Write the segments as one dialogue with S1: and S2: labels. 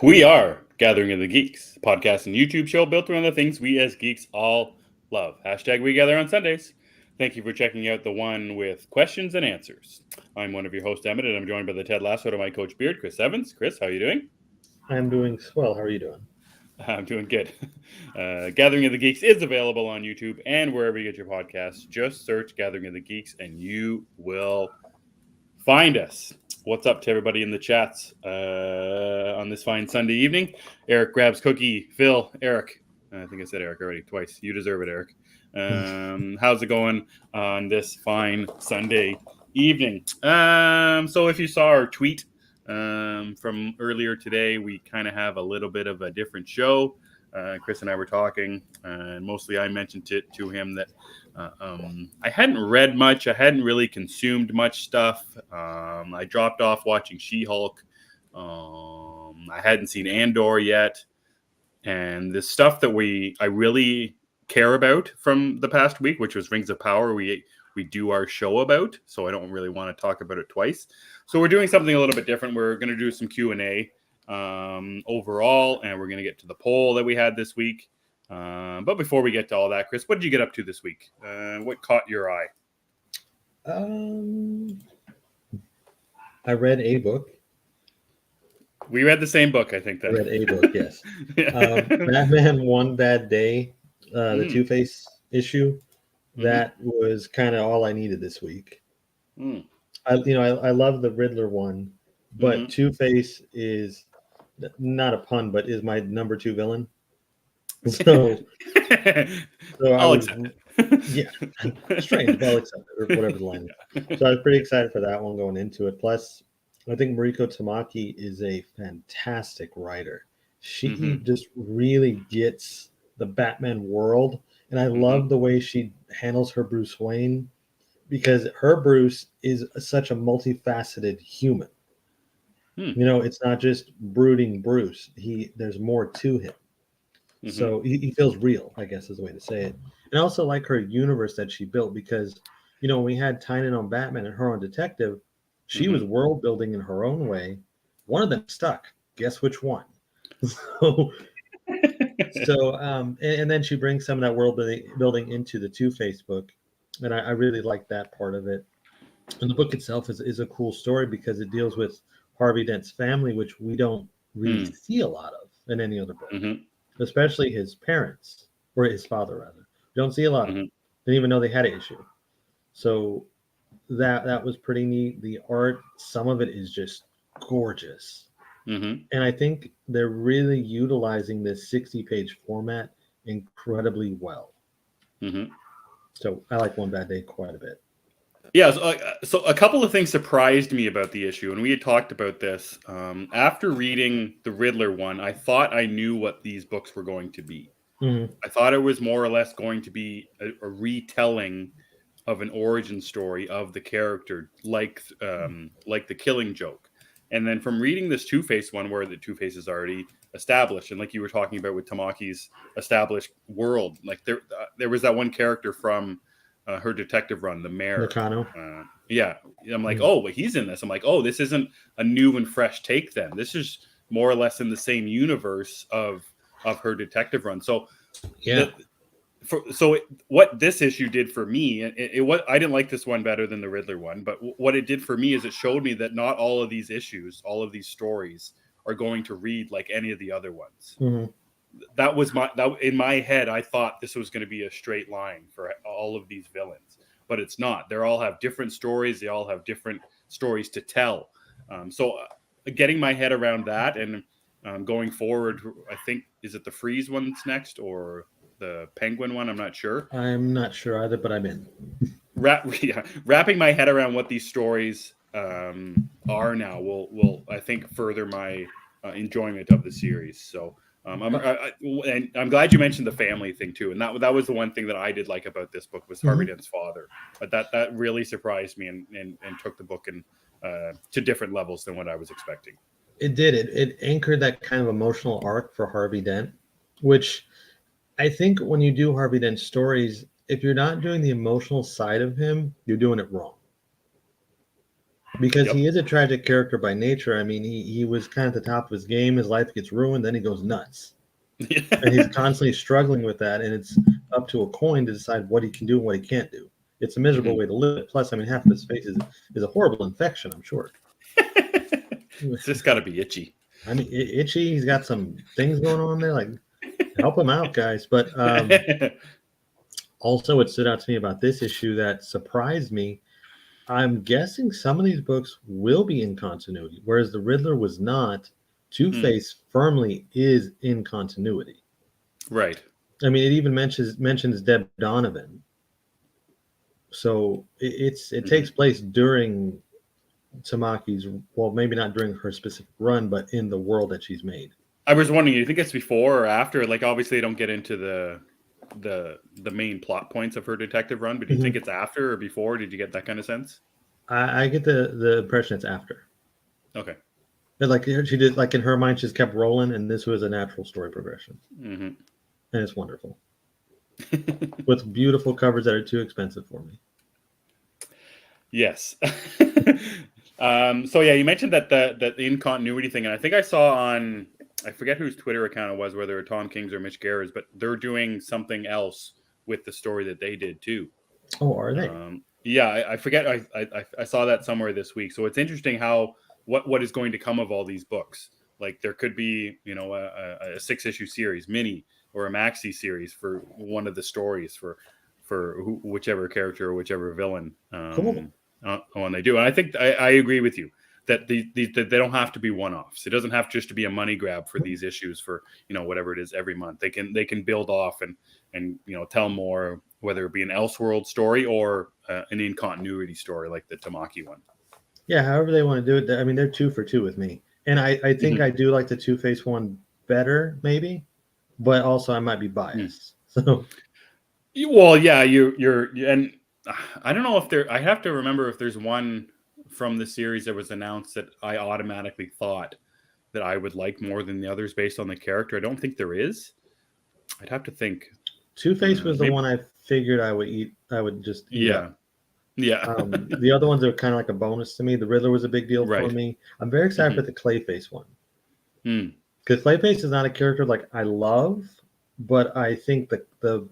S1: We are Gathering of the Geeks, a podcast and YouTube show built around the things we as geeks all love. Hashtag we gather on Sundays. Thank you for checking out the one with questions and answers. I'm one of your hosts, Emmet, and I'm joined by the Ted Lasso to my coach Beard, Chris Evans. Chris, how are you doing?
S2: I'm doing swell. How are you doing?
S1: I'm doing good. Gathering of the Geeks is available on YouTube and wherever you get your podcasts. Just search Gathering of the Geeks and you will find us. What's up to everybody in the chats on this fine Sunday evening? Eric grabs cookie. Phil, Eric. I think I said Eric already twice. You deserve it, Eric. How's it going on this fine Sunday evening? So if you saw our tweet from earlier today, we kind of have a little bit of a different show. Chris and I were talking, and mostly I mentioned it to him that I hadn't read much. I hadn't really consumed much stuff. I dropped off watching She-Hulk. I hadn't seen Andor yet. And the stuff that I really care about from the past week, which was Rings of Power, we do our show about. So I don't really want to talk about it twice. So we're doing something a little bit different. We're going to do some Q&A overall, and we're going to get to the poll that we had this week. But before we get to all that, Chris, what did you get up to this week? What caught your eye?
S2: I read a book.
S1: We read the same book, I think.
S2: I read a book, yes. Batman One Bad Day, the Two-Face issue. That was kind of all I needed this week. I love the Riddler one, but Two-Face is not a pun, but is my number 2 villain. So
S1: I'll accept it.
S2: Yeah, strange, but I'll accept it, or whatever the line is. So I was pretty excited for that one going into it. Plus, I think Mariko Tamaki is a fantastic writer. She just really gets the Batman world, and I love the way she handles her Bruce Wayne, because her Bruce is such a multifaceted human. It's not just brooding Bruce. There's more to him. So he feels real, I guess is the way to say it. And I also like her universe that she built, because, when we had Tynan on Batman and her on Detective, she was world building in her own way. One of them stuck. Guess which one? And then she brings some of that world building into the Two-Face book. And I really like that part of it. And the book itself is a cool story because it deals with Harvey Dent's family, which we don't really see a lot of in any other book. Especially his parents, or his father rather. Don't see a lot of them. Didn't even know they had an issue. So that was pretty neat. The art, some of it is just gorgeous. And I think they're really utilizing this 60-page format incredibly well. So I like One Bad Day quite a bit.
S1: Yeah, so a couple of things surprised me about the issue, and we had talked about this. After reading the Riddler one, I thought I knew what these books were going to be. I thought it was more or less going to be a retelling of an origin story of the character, like the Killing Joke. And then from reading this Two-Face one, where the Two-Face is already established, and like you were talking about with Tamaki's established world, like there was that one character from her detective run, the mayor.
S2: Nakano.
S1: Yeah. I'm like, oh, but he's in this. I'm like, oh, this isn't a new and fresh take then. This is more or less in the same universe of her detective run. So,
S2: yeah.
S1: What this issue did for me, I didn't like this one better than the Riddler one, but what it did for me is it showed me that not all of these issues, all of these stories are going to read like any of the other ones. That was in my head, I thought this was going to be a straight line for all of these villains, but it's not. They all have different stories. They all have different stories to tell. Getting my head around that, and going forward, I think, is it the Freeze one's next or the Penguin one? I'm not sure.
S2: I'm not sure either, but I'm in.
S1: Wrapping my head around what these stories are now will I think further my enjoyment of the series. So. And I'm glad you mentioned the family thing too, and that was the one thing that I did like about this book was Harvey Dent's father. But that really surprised me and took the book to different levels than what I was expecting.
S2: It did. It anchored that kind of emotional arc for Harvey Dent, which I think when you do Harvey Dent stories, if you're not doing the emotional side of him, you're doing it wrong. because
S1: Yep.
S2: he is a tragic character by nature. I mean, he was kind of at the top of his game. His life gets ruined, then he goes nuts. And he's constantly struggling with that, and it's up to a coin to decide what he can do and what he can't do. It's a miserable way to live. Plus, I mean, half of his face is a horrible infection, I'm sure.
S1: It's just got to be itchy.
S2: I mean, itchy. He's got some things going on there. Like, help him out, guys. But also, what stood out to me about this issue that surprised me, I'm guessing some of these books will be in continuity, whereas the Riddler was not. Two-Face firmly is in continuity.
S1: Right.
S2: I mean, it even mentions Deb Donovan. So it takes place during Tamaki's, well, maybe not during her specific run, but in the world that she's made.
S1: I was wondering, you think it's before or after? Like, obviously, they don't get into the main plot points of her detective run, but do you think it's after or before? Did you get that kind of sense?
S2: I get the impression it's after.
S1: Okay.
S2: But like she did, like in her mind, she's kept rolling, and this was a natural story progression, and it's wonderful with beautiful covers that are too expensive for me.
S1: Yes. So yeah, you mentioned that the in-continuity thing, and I think I saw on, I forget whose Twitter account it was, whether it Tom King's or Mitch Garrett's, but they're doing something else with the story that they did too.
S2: Oh, are they?
S1: Yeah, I forget. I saw that somewhere this week. So it's interesting how what is going to come of all these books. Like there could be, you know, a 6-issue series, mini, or a maxi series for one of the stories for whichever character or whichever villain
S2: Cool.
S1: when they do. And I think I agree with you that they don't have to be one-offs. It doesn't have just to be a money grab for these issues for, you know, whatever it is every month. They can build off and you know, tell more, whether it be an Elseworld story or an in-continuity story like the Tamaki one.
S2: Yeah, however they want to do it. I mean, they're 2 for 2 with me, and I think I do like the Two-Face one better, maybe, but also I might be biased. So,
S1: well, yeah, you're and I don't know if there. I have to remember if there's one from the series that was announced that I automatically thought that I would like more than the others based on the character. I don't think there is. I'd have to think.
S2: Two-Face was the one I figured I would eat. I would just eat up.
S1: Yeah.
S2: The other ones are kind of like a bonus to me. The Riddler was a big deal for me. I'm very excited for the Clayface one. Because Clayface is not a character like I love, but I think the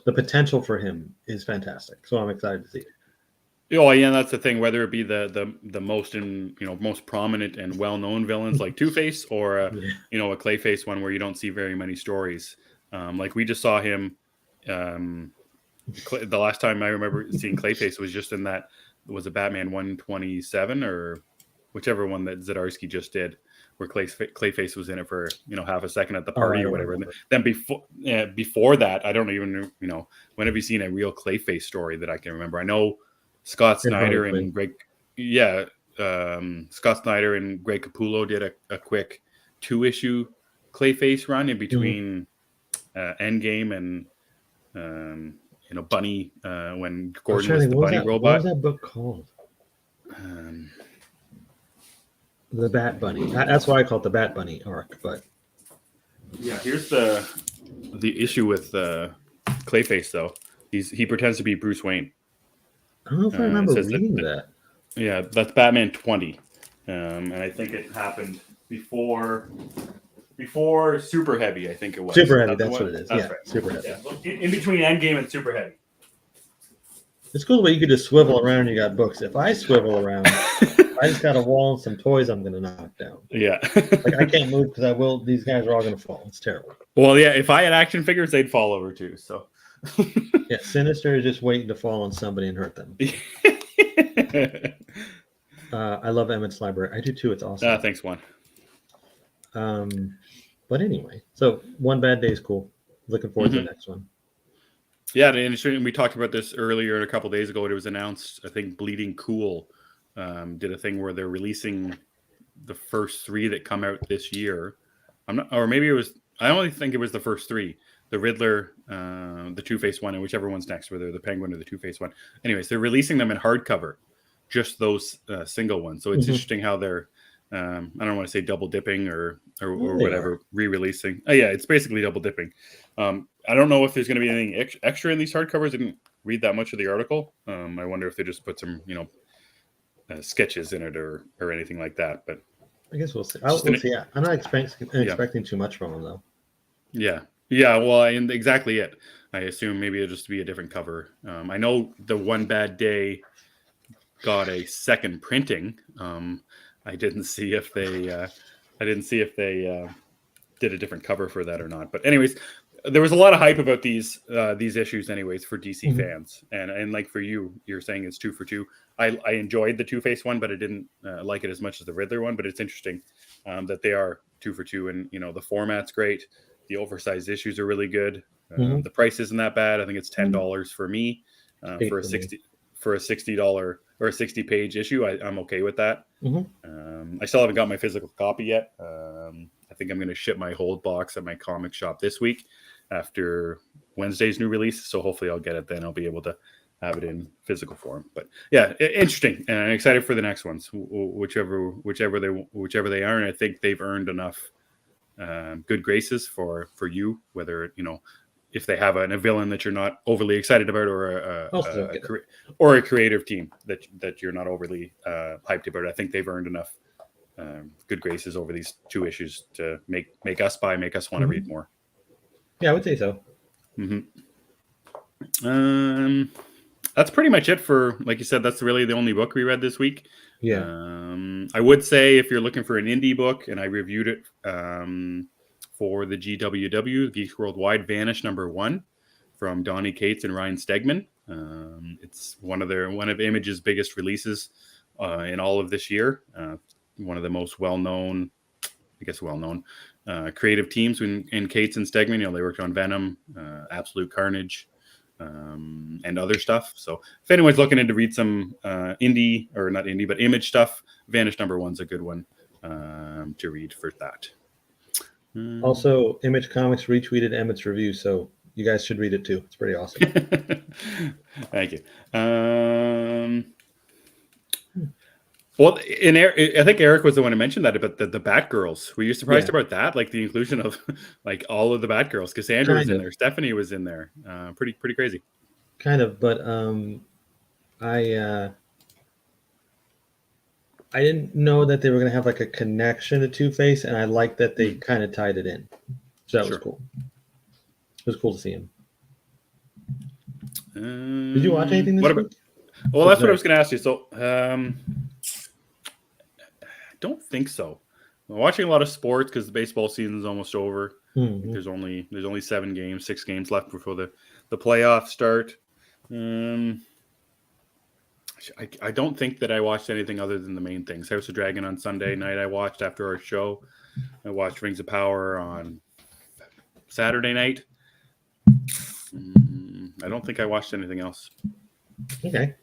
S2: potential for him is fantastic. So I'm excited to see it.
S1: Oh yeah, that's the thing. Whether it be the most most prominent and well-known villains like Two-Face, or you know, a Clayface one where you don't see very many stories. Like we just saw him. The last time I remember seeing Clayface was just in that, was a Batman 127 or whichever one that Zdarsky just did, where Clayface was in it for, you know, half a second at the party or whatever. And then before that, I don't even, you know, when have you seen a real Clayface story that I can remember? I know Scott Snyder and Greg, Scott Snyder and Greg Capullo did a quick 2-issue Clayface run in between Endgame and you know, Bunny, when Gordon was the bunny robot.
S2: What was that book called? The Bat Bunny. That's why I call it the Bat Bunny arc. But
S1: yeah, here's the issue with Clayface though. He pretends to be Bruce Wayne.
S2: I don't know if I remember reading that.
S1: Yeah, that's Batman 20, and I think it happened before Super Heavy. I think it was
S2: Super Heavy. That's what it is.
S1: That's
S2: right. Super Heavy.
S1: Yeah. In between Endgame and Super Heavy.
S2: It's cool the way you could just swivel around and you got books. If I swivel around, I just got a wall and some toys I'm going to knock down.
S1: Yeah.
S2: Like I can't move because these guys are all going to fall. It's terrible.
S1: Well, yeah, if I had action figures, they'd fall over too. So.
S2: Yeah, Sinister is just waiting to fall on somebody and hurt them. I love Emmett's library. I do too. It's awesome.
S1: Thanks, Juan.
S2: But anyway, so One Bad Day is cool. Looking forward to the next one.
S1: Yeah, and we talked about this earlier a couple days ago. It was announced, I think Bleeding Cool did a thing where they're releasing the first 3 that come out this year. Or maybe it was, I only think it was the first 3. The Riddler, the Two-Face one, and whichever one's next, whether the Penguin or the Two-Face one. Anyways, they're releasing them in hardcover, just those single ones. So it's interesting how they're, I don't want to say double dipping or whatever, re-releasing. Oh yeah, it's basically double dipping. I don't know if there's going to be anything extra in these hardcovers. I didn't read that much of the article. I wonder if they just put some, you know, sketches in it or anything like that. But
S2: I guess we'll see.
S1: Just
S2: We'll
S1: an-
S2: see. I'm not expecting too much from him though.
S1: yeah, yeah. Well, and exactly it. I assume maybe it'll just be a different cover. I know the One Bad Day got a second printing. I didn't see if they did a different cover for that or not. But anyways, there was a lot of hype about these issues anyways for DC fans, and like for you, you're saying it's 2 for 2. I enjoyed the Two-Face one, but I didn't like it as much as the Riddler one. But it's interesting that they are 2 for 2, and the format's great. The oversized issues are really good. The price isn't that bad. I think it's $10 for me for a $60 or a 60-page issue. I'm okay with that. I still haven't got my physical copy yet. I think I'm going to ship my whole box at my comic shop this week after Wednesday's new release. So hopefully I'll get it then. I'll be able to have it in physical form. But yeah, interesting, and I'm excited for the next ones, whichever they are. And I think they've earned enough good graces for you, whether if they have a villain that you're not overly excited about, or a creative team that you're not overly hyped about. I think they've earned enough good graces over these 2 issues to make us want to read more.
S2: Yeah, I would say so.
S1: That's pretty much it for, like you said, that's really the only book we read this week.
S2: Yeah.
S1: I would say if you're looking for an indie book, and I reviewed it for the GWW, Geeks Worldwide, Vanish #1 from Donny Cates and Ryan Stegman. It's one of Image's biggest releases in all of this year. One of the most well-known creative teams in Cates and Stegman. They worked on Venom, Absolute Carnage, and other stuff. So if anyone's looking to read some indie, or not indie, but Image stuff, Vanish #1's a good one to read for that.
S2: Also, Image Comics retweeted Emmett's review, so you guys should read it too. It's pretty awesome.
S1: Thank you. Well, I think Eric was the one who mentioned that about the Batgirls. Were you surprised about that? Like the inclusion of like all of the Batgirls? Cassandra was in there, Stephanie was in there. Pretty crazy.
S2: Kind of, but I didn't know that they were going to have like a connection to Two-Face, and I like that they kind of tied it in. So that was cool. It was cool to see him. Did you watch anything this week?
S1: Well, that's what I was going to ask you. So, I don't think so. I'm watching a lot of sports because the baseball season is almost over. There's only 6 games left before the playoffs start. I don't think that I watched anything other than the main things. House of Dragon on Sunday night I watched after our show. I watched Rings of Power on Saturday night. I don't think I watched anything else.
S2: Okay.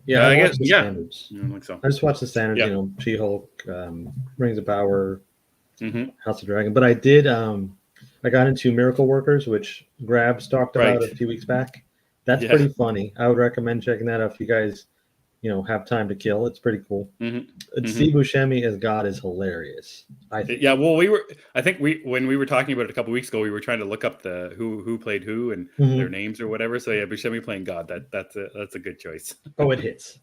S2: Yeah,
S1: I guess. Yeah,
S2: standards.
S1: I don't think so.
S2: I just watched the standards.
S1: Yeah.
S2: She-Hulk, Rings of Power, House of Dragon. But I did. I got into Miracle Workers, which Grabs talked about a few weeks back. That's pretty funny. I would recommend checking that out if you guys, have time to kill. It's pretty cool. Steve Buscemi as God is hilarious.
S1: Yeah, well, when we were talking about it a couple weeks ago, we were trying to look up the who played who and their names or whatever. So yeah, Buscemi playing God, that's a good choice.
S2: Oh, it hits.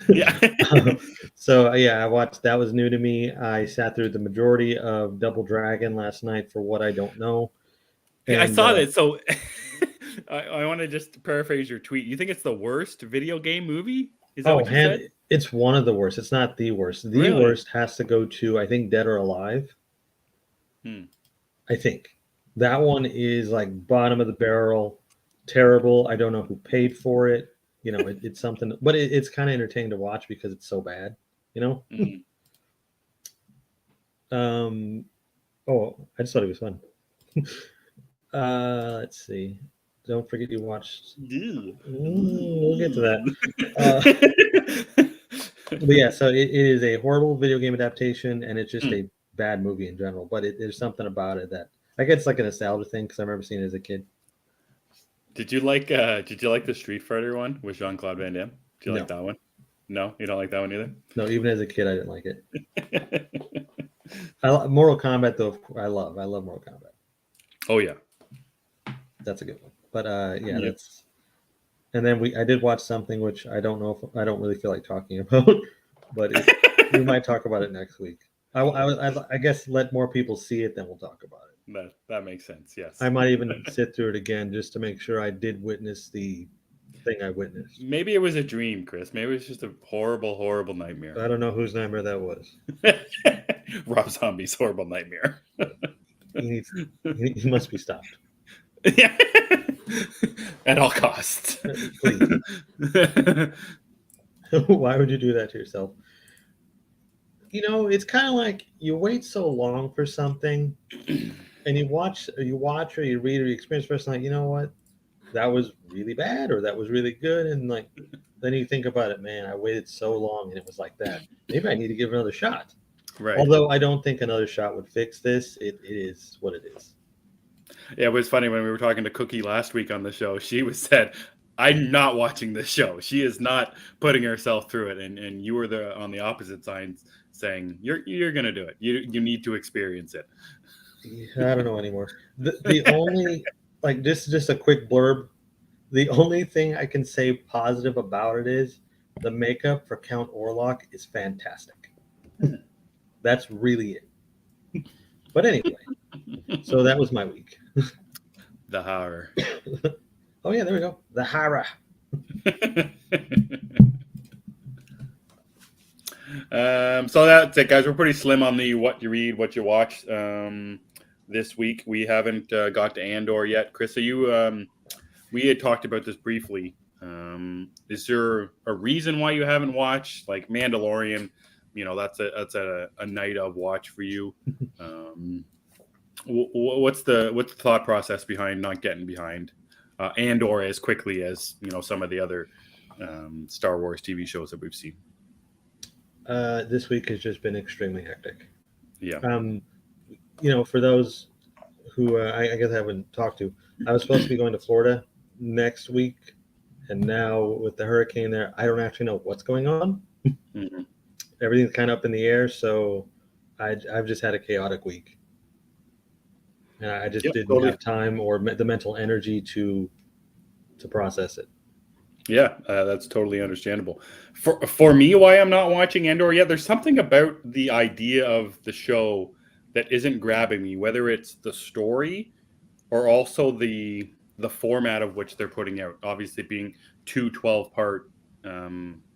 S1: Yeah.
S2: So yeah, I watched. That was new to me. I sat through the majority of Double Dragon last night for what I don't know.
S1: And, I saw that. So I want to just paraphrase your tweet. You think it's the worst video game movie? Is that what you said?
S2: It's one of the worst. It's not the worst. The worst has to go to, I think, Dead or Alive. I think that one is like bottom of the barrel, terrible. I don't know who paid for it. It's something, but it's kind of entertaining to watch because it's so bad. Oh, I just thought it was fun. Let's see. Don't forget you watched. We'll get to that. But yeah, so it is a horrible video game adaptation, and it's just a bad movie in general. But there's something about it that I guess it's like a nostalgia thing because I remember seeing it as a kid.
S1: Did you like the Street Fighter one with Jean-Claude Van Damme? Did you like that one? No, you don't like that one either?
S2: No, even as a kid, I didn't like it. Mortal Kombat, though, I love Mortal Kombat.
S1: Oh yeah,
S2: that's a good one. But that's. And then I did watch something which I don't know if I don't really feel like talking about. but we might talk about it next week. I guess let more people see it, then we'll talk about it.
S1: That makes sense. Yes.
S2: I might even sit through it again just to make sure I did witness the thing I witnessed.
S1: Maybe it was a dream, Chris. Maybe it was just a horrible, horrible nightmare.
S2: I don't know whose nightmare that was.
S1: Rob Zombie's horrible nightmare.
S2: He must be stopped.
S1: Yeah. At all costs.
S2: Please. Why would you do that to yourself? You know, it's kind of like you wait so long for something, and you watch or you read or you experience first, like, you know what, that was really bad or that was really good, and like then you think about it, man, I waited so long and it was like that. Maybe I need to give it another shot.
S1: Right.
S2: Although I don't think another shot would fix this. It is what it is.
S1: Yeah, it was funny when we were talking to Cookie last week on the show. She said, "I'm not watching this show. She is not putting herself through it." And you were on the opposite side, saying, "You're gonna do it. You need to experience it."
S2: I don't know anymore. The only, like, this is just a quick blurb. The only thing I can say positive about it is the makeup for Count Orlok is fantastic. That's really it. But anyway, so that was my week.
S1: The horror.
S2: Oh yeah, there we go. The horror.
S1: So that's it, guys. We're pretty slim on the what you read, what you watch. This week we haven't got to Andor yet. Chris, are you? We had talked about this briefly. Is there a reason why you haven't watched, like, Mandalorian? You know, that's a night of watch for you. What's the thought process behind not getting behind Andor as quickly as, you know, some of the other Star Wars TV shows that we've seen?
S2: This week has just been extremely hectic.
S1: Yeah.
S2: You know, for those who I guess I haven't talked to, I was supposed to be going to Florida next week, and now with the hurricane there, I don't actually know what's going on.
S1: Mm-hmm.
S2: Everything's kind of up in the air, so I've just had a chaotic week, and I just didn't have time or the mental energy to process it.
S1: Yeah, that's totally understandable. For me, why I'm not watching Andor yet, there's something about the idea of the show that isn't grabbing me, whether it's the story or also the format of which they're putting out. Obviously, being 2 12-part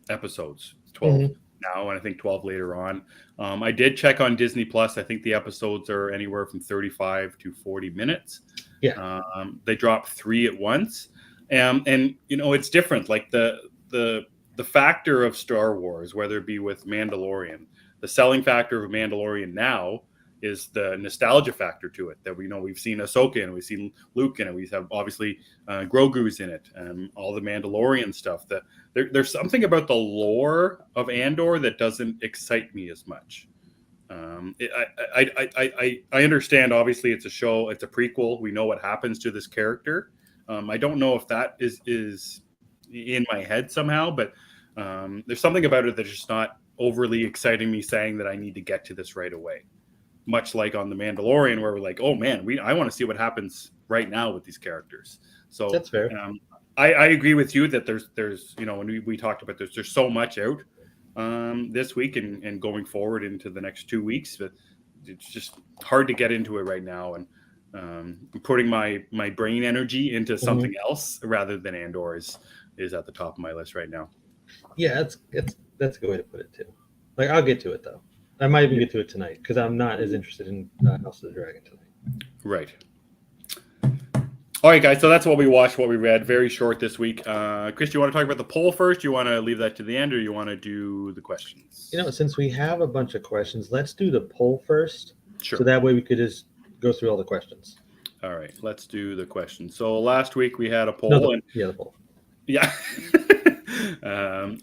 S1: episodes, 12 now, and I think 12 later on. I did check on Disney Plus. I think the episodes are anywhere from 35 to 40 minutes.
S2: Yeah,
S1: they drop 3 at once. And you know, it's different. Like the factor of Star Wars, whether it be with Mandalorian, the selling factor of Mandalorian now is the nostalgia factor to it. That we've seen Ahsoka and we've seen Luke in it. We have obviously Grogu's in it, and all the Mandalorian stuff. That there's something about the lore of Andor that doesn't excite me as much. I understand. Obviously, it's a show. It's a prequel. We know what happens to this character. I don't know if that is in my head somehow, but there's something about it that's just not overly exciting me, saying that I need to get to this right away. Much like on The Mandalorian, where we're like, oh man, I want to see what happens right now with these characters. So
S2: that's fair.
S1: I agree with you that there's you know, when we talked about this, there's so much out this week and going forward into the next 2 weeks, but it's just hard to get into it right now. And putting my brain energy into something else rather than Andor is at the top of my list right now.
S2: Yeah, that's a good way to put it too. Like, I'll get to it though. I might even get to it tonight because I'm not as interested in House of the Dragon tonight.
S1: Right. All right, guys. So that's what we watched, what we read. Very short this week. Chris, do you want to talk about the poll first? Do you want to leave that to the end, or you want to do the questions?
S2: You know, since we have a bunch of questions, let's do the poll first.
S1: Sure.
S2: So that way we could just go through all the questions.
S1: All right, let's do the questions. So last week we had a poll.
S2: The poll.
S1: Yeah.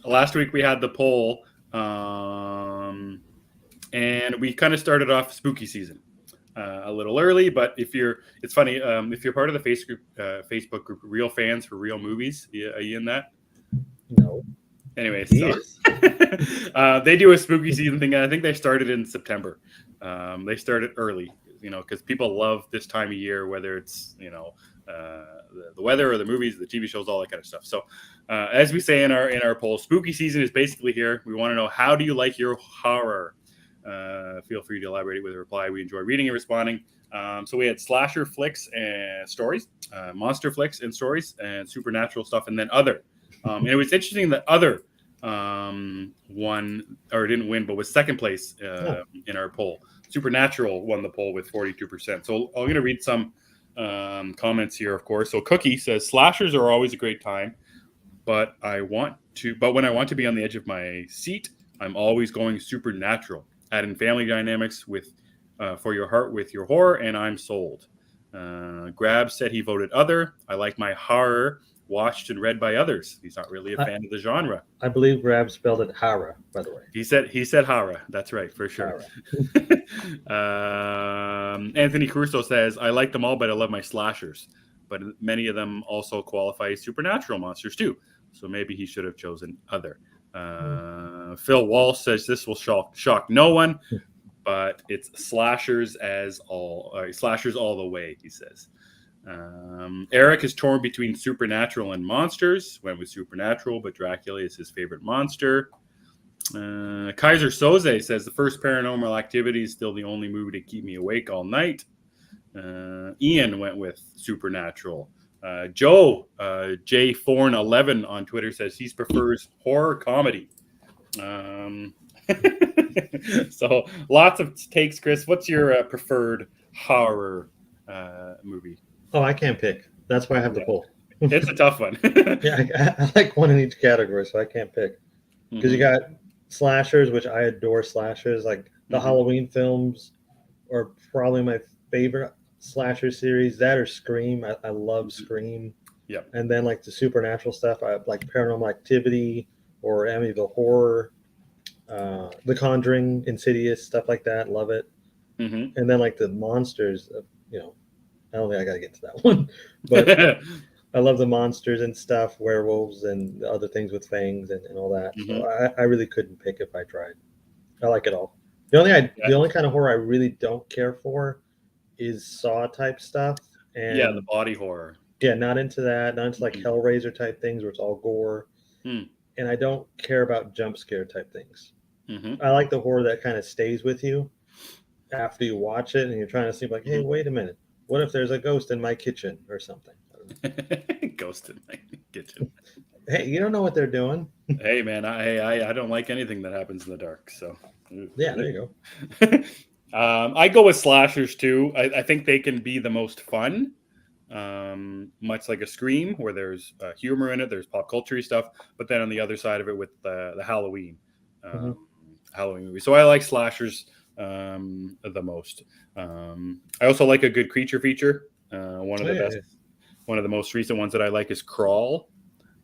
S1: Last week we had the poll, and we kind of started off spooky season a little early. But it's funny, if you're part of the Facebook group, Real Fans for Real Movies, are you in that?
S2: No.
S1: Anyways, so, they do a spooky season thing, and I think they started in September. They started early, you know, because people love this time of year, whether it's, you know, the weather or the movies, the TV shows, all that kind of stuff. So as we say in our poll, spooky season is basically here. We want to know, how do you like your horror? Feel free to elaborate with a reply. We enjoy reading and responding. So we had slasher flicks and stories, monster flicks and stories, and supernatural stuff, and then other. And it was interesting that other won, or didn't win, but was second place in our poll. Supernatural won the poll with 42%. So I'm going to read some comments here, of course. So Cookie says, slashers are always a great time, but when I want to be on the edge of my seat, I'm always going supernatural. Add in family dynamics with for your heart with your horror, and I'm sold. Grab said he voted other. I like my horror watched and read by others. He's not really a fan of the genre.
S2: I believe Grab spelled it Hara, by the way.
S1: He said Hara. That's right, for sure. Anthony Caruso says, I like them all, but I love my slashers. But many of them also qualify as supernatural monsters too. So maybe he should have chosen other. Phil Walsh says this will shock no one, but it's slashers all the way, he says. Eric is torn between supernatural and monsters. Went with supernatural, but Dracula is his favorite monster. Kaiser Soze says the first Paranormal Activity is still the only movie to keep me awake all night. Ian went with supernatural. Joe J Thorn 11 on Twitter says he prefers horror comedy. So lots of takes. Chris, what's your preferred horror movie?
S2: Oh, I can't pick. That's why I have the poll.
S1: It's a tough one.
S2: Yeah, I like one in each category, so I can't pick. Because you got slashers, which I adore slashers. Like the Halloween films are probably my favorite slasher series. That or Scream. I love Scream.
S1: Yeah.
S2: And then like the supernatural stuff, I like Paranormal Activity or Amityville Horror, The Conjuring, Insidious, stuff like that. Love it. And then like the monsters, I don't think I got to get to that one, but I love the monsters and stuff, werewolves and other things with fangs and all that. So I really couldn't pick if I tried. I like it all. The only kind of horror I really don't care for is Saw type stuff. And
S1: the body horror.
S2: Yeah, not into that. Not into like Hellraiser type things where it's all gore. And I don't care about jump scare type things. I like the horror that kind of stays with you after you watch it and you're trying to see like, hey, wait a minute. What if there's a ghost in my kitchen or something?
S1: Ghost in my kitchen.
S2: Hey, you don't know what they're doing.
S1: Hey, man, I don't like anything that happens in the dark. So
S2: yeah, there you
S1: go. I go with slashers too. I think they can be the most fun, much like a Scream, where there's humor in it. There's pop culture stuff, but then on the other side of it with the Halloween movie. So I like slashers the most. I also like a good creature feature. One of the most recent ones that I like is Crawl.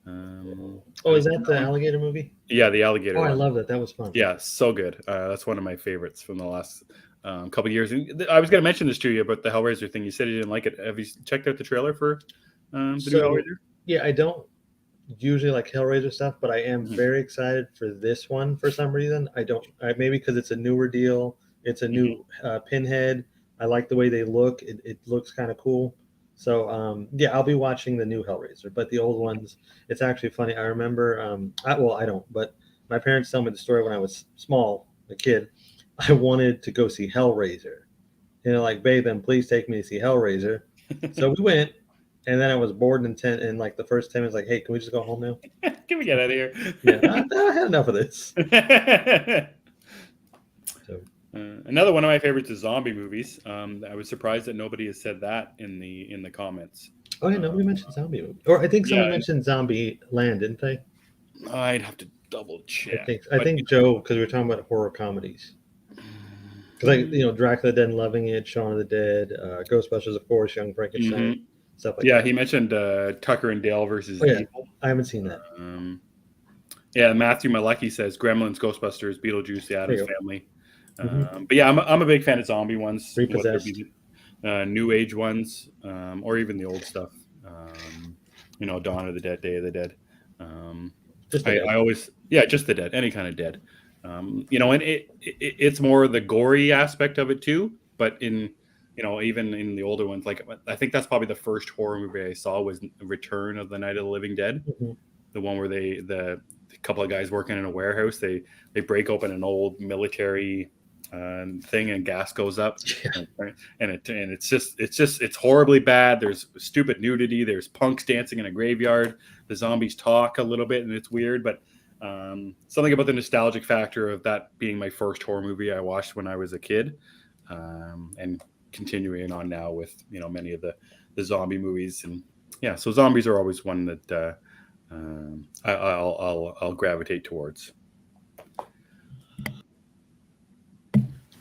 S2: Is that the alligator movie?
S1: Yeah, the alligator.
S2: I love that. That was fun.
S1: Yeah, so good. That's one of my favorites from the last couple of years. And I was going to mention this to you about the Hellraiser thing. You said you didn't like it. Have you checked out the trailer for the new Hellraiser?
S2: Yeah, I don't usually like Hellraiser stuff, but I am very excited for this one for some reason. Maybe because it's a newer deal. It's a new Pinhead. I like the way they look. It looks kind of cool. So, I'll be watching the new Hellraiser. But the old ones, it's actually funny. I remember, I don't, but my parents tell me the story when I was small, a kid. I wanted to go see Hellraiser. Like, babe, then please take me to see Hellraiser. So we went, and then I was bored and like the first 10 minutes, like, hey, can we just go home now?
S1: Can we get out of here?
S2: Yeah, I had enough of this.
S1: Another one of my favorites is zombie movies. I was surprised that nobody has said that in the comments.
S2: Oh yeah, nobody mentioned zombie movie. Or I think someone mentioned Zombie Land, didn't they?
S1: I'd have to double check.
S2: I think Joe, because we were talking about horror comedies. Because Dracula Dead and Loving It, Shaun of the Dead, Ghostbusters, of course, Young Frankenstein, stuff like that. Yeah,
S1: he mentioned Tucker and Dale versus Evil.
S2: I haven't seen that.
S1: Matthew Malecki says Gremlins, Ghostbusters, Beetlejuice, The Addams Family. But yeah, I'm a big fan of zombie ones,
S2: Repossessed.
S1: New Age ones, or even the old stuff. Dawn of the Dead, Day of the Dead. Just the dead, any kind of dead. And it's more the gory aspect of it too. But in even in the older ones, like I think that's probably the first horror movie I saw was Return of the Night of the Living Dead.
S2: Mhm.
S1: The one where the couple of guys working in a warehouse, they break open an old military thing, and gas goes up,
S2: Yeah.
S1: and it's horribly bad. There's stupid nudity. There's punks dancing in a graveyard. The zombies talk a little bit, and it's weird, but something about the nostalgic factor of that being my first horror movie I watched when I was a kid, and continuing on now with many of the zombie movies. And yeah, so zombies are always one that I'll gravitate towards.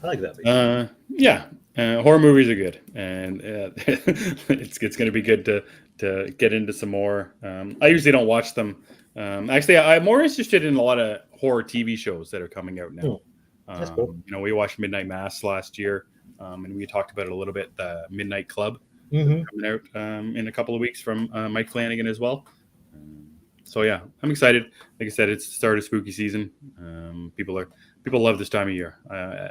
S2: I like that.
S1: Yeah, horror movies are good, and it's going to be good to get into some more. I usually don't watch them. Actually, I'm more interested in a lot of horror TV shows that are coming out now.
S2: That's cool.
S1: We watched Midnight Mass last year, and we talked about it a little bit. The Midnight Club
S2: Mm-hmm.
S1: coming out in a couple of weeks from Mike Flanagan as well. So yeah, I'm excited. Like I said, it's the start of spooky season. People love this time of year.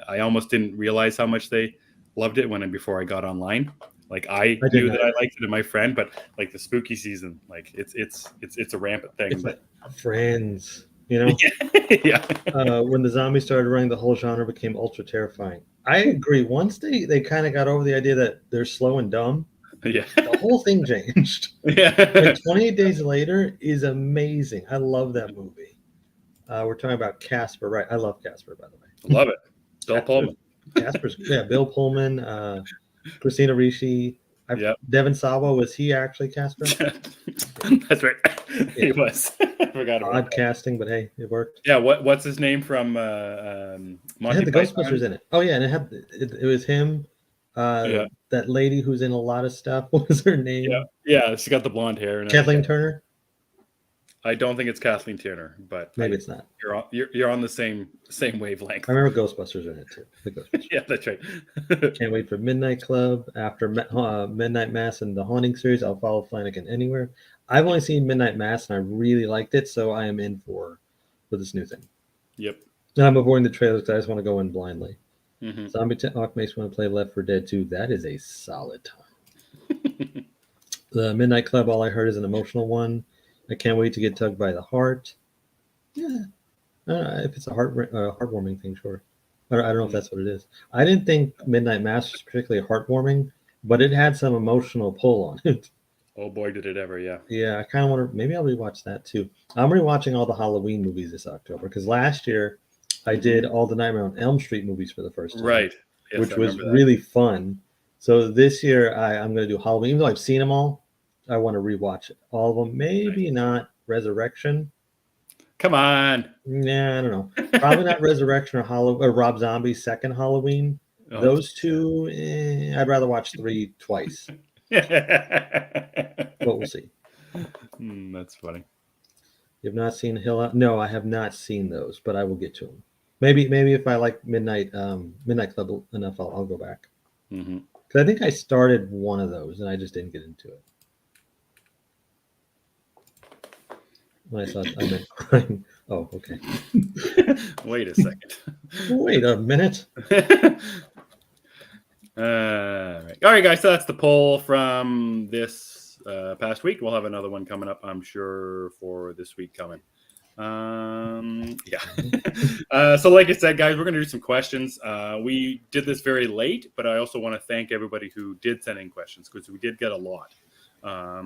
S1: I almost didn't realize how much they loved it before I got online. Like I knew that I liked it, and my friend, but like the spooky season, like it's a rampant thing.
S2: It's like Friends, Yeah. When the zombies started running, the whole genre became ultra terrifying. I agree. Once they kind of got over the idea that they're slow and dumb,
S1: yeah,
S2: the whole thing changed.
S1: Yeah.
S2: And 28 Days Later is amazing. I love that movie. We're talking about Casper, right? I love Casper, by the way.
S1: Love it. Bill Pullman.
S2: Casper's Bill Pullman, Christina Ricci. Devin Sawa, was he actually Casper?
S1: That's right. He was. I forgot about
S2: odd casting, but hey, it worked.
S1: Yeah. What's his name from
S2: It had the Ghostbusters in it. Oh yeah, and it was him. That lady who's in a lot of stuff. What was her name?
S1: Yeah. She got the blonde hair.
S2: Kathleen Turner.
S1: I don't think it's Kathleen Turner, but
S2: maybe it's not.
S1: You're on the same wavelength.
S2: I remember Ghostbusters in it too. The Ghostbusters.
S1: Yeah, that's right.
S2: Can't wait for Midnight Club. After Midnight Mass and the Haunting series, I'll follow Flanagan anywhere. I've only seen Midnight Mass and I really liked it, so I am in for this new thing.
S1: Yep.
S2: And I'm avoiding the trailers because I just want to go in blindly.
S1: Mm-hmm.
S2: Zombie Talk makes me want to play Left 4 Dead 2. That is a solid time. The Midnight Club, all I heard is an emotional one. I can't wait to get tugged by the heart. Yeah. If it's a heartwarming thing, sure. I don't know if that's what it is. I didn't think Midnight Mass was particularly heartwarming, but it had some emotional pull on it.
S1: Oh boy, did it ever, yeah.
S2: Yeah, I kind of want to, maybe I'll rewatch that too. I'm rewatching all the Halloween movies this October because last year I did all the Nightmare on Elm Street movies for the first time.
S1: Right. Yes,
S2: which was really fun. So this year I'm going to do Halloween. Even though I've seen them all, I want to rewatch it. All of them. Maybe not Resurrection.
S1: Come on.
S2: Nah, I don't know. Probably not Resurrection or Rob Zombie's second Halloween. Those two, I'd rather watch 3 twice. But we'll see.
S1: That's funny.
S2: You have not seen Hill House? No, I have not seen those, but I will get to them. Maybe if I like Midnight Club enough, I'll go back. Because I think I started one of those and I just didn't get into it. I thought I meant crying. Oh, okay.
S1: Wait a second.
S2: Wait a minute.
S1: All right, guys. So that's the poll from this past week. We'll have another one coming up, I'm sure, for this week coming. So like I said, guys, we're going to do some questions. We did this very late, but I also want to thank everybody who did send in questions because we did get a lot,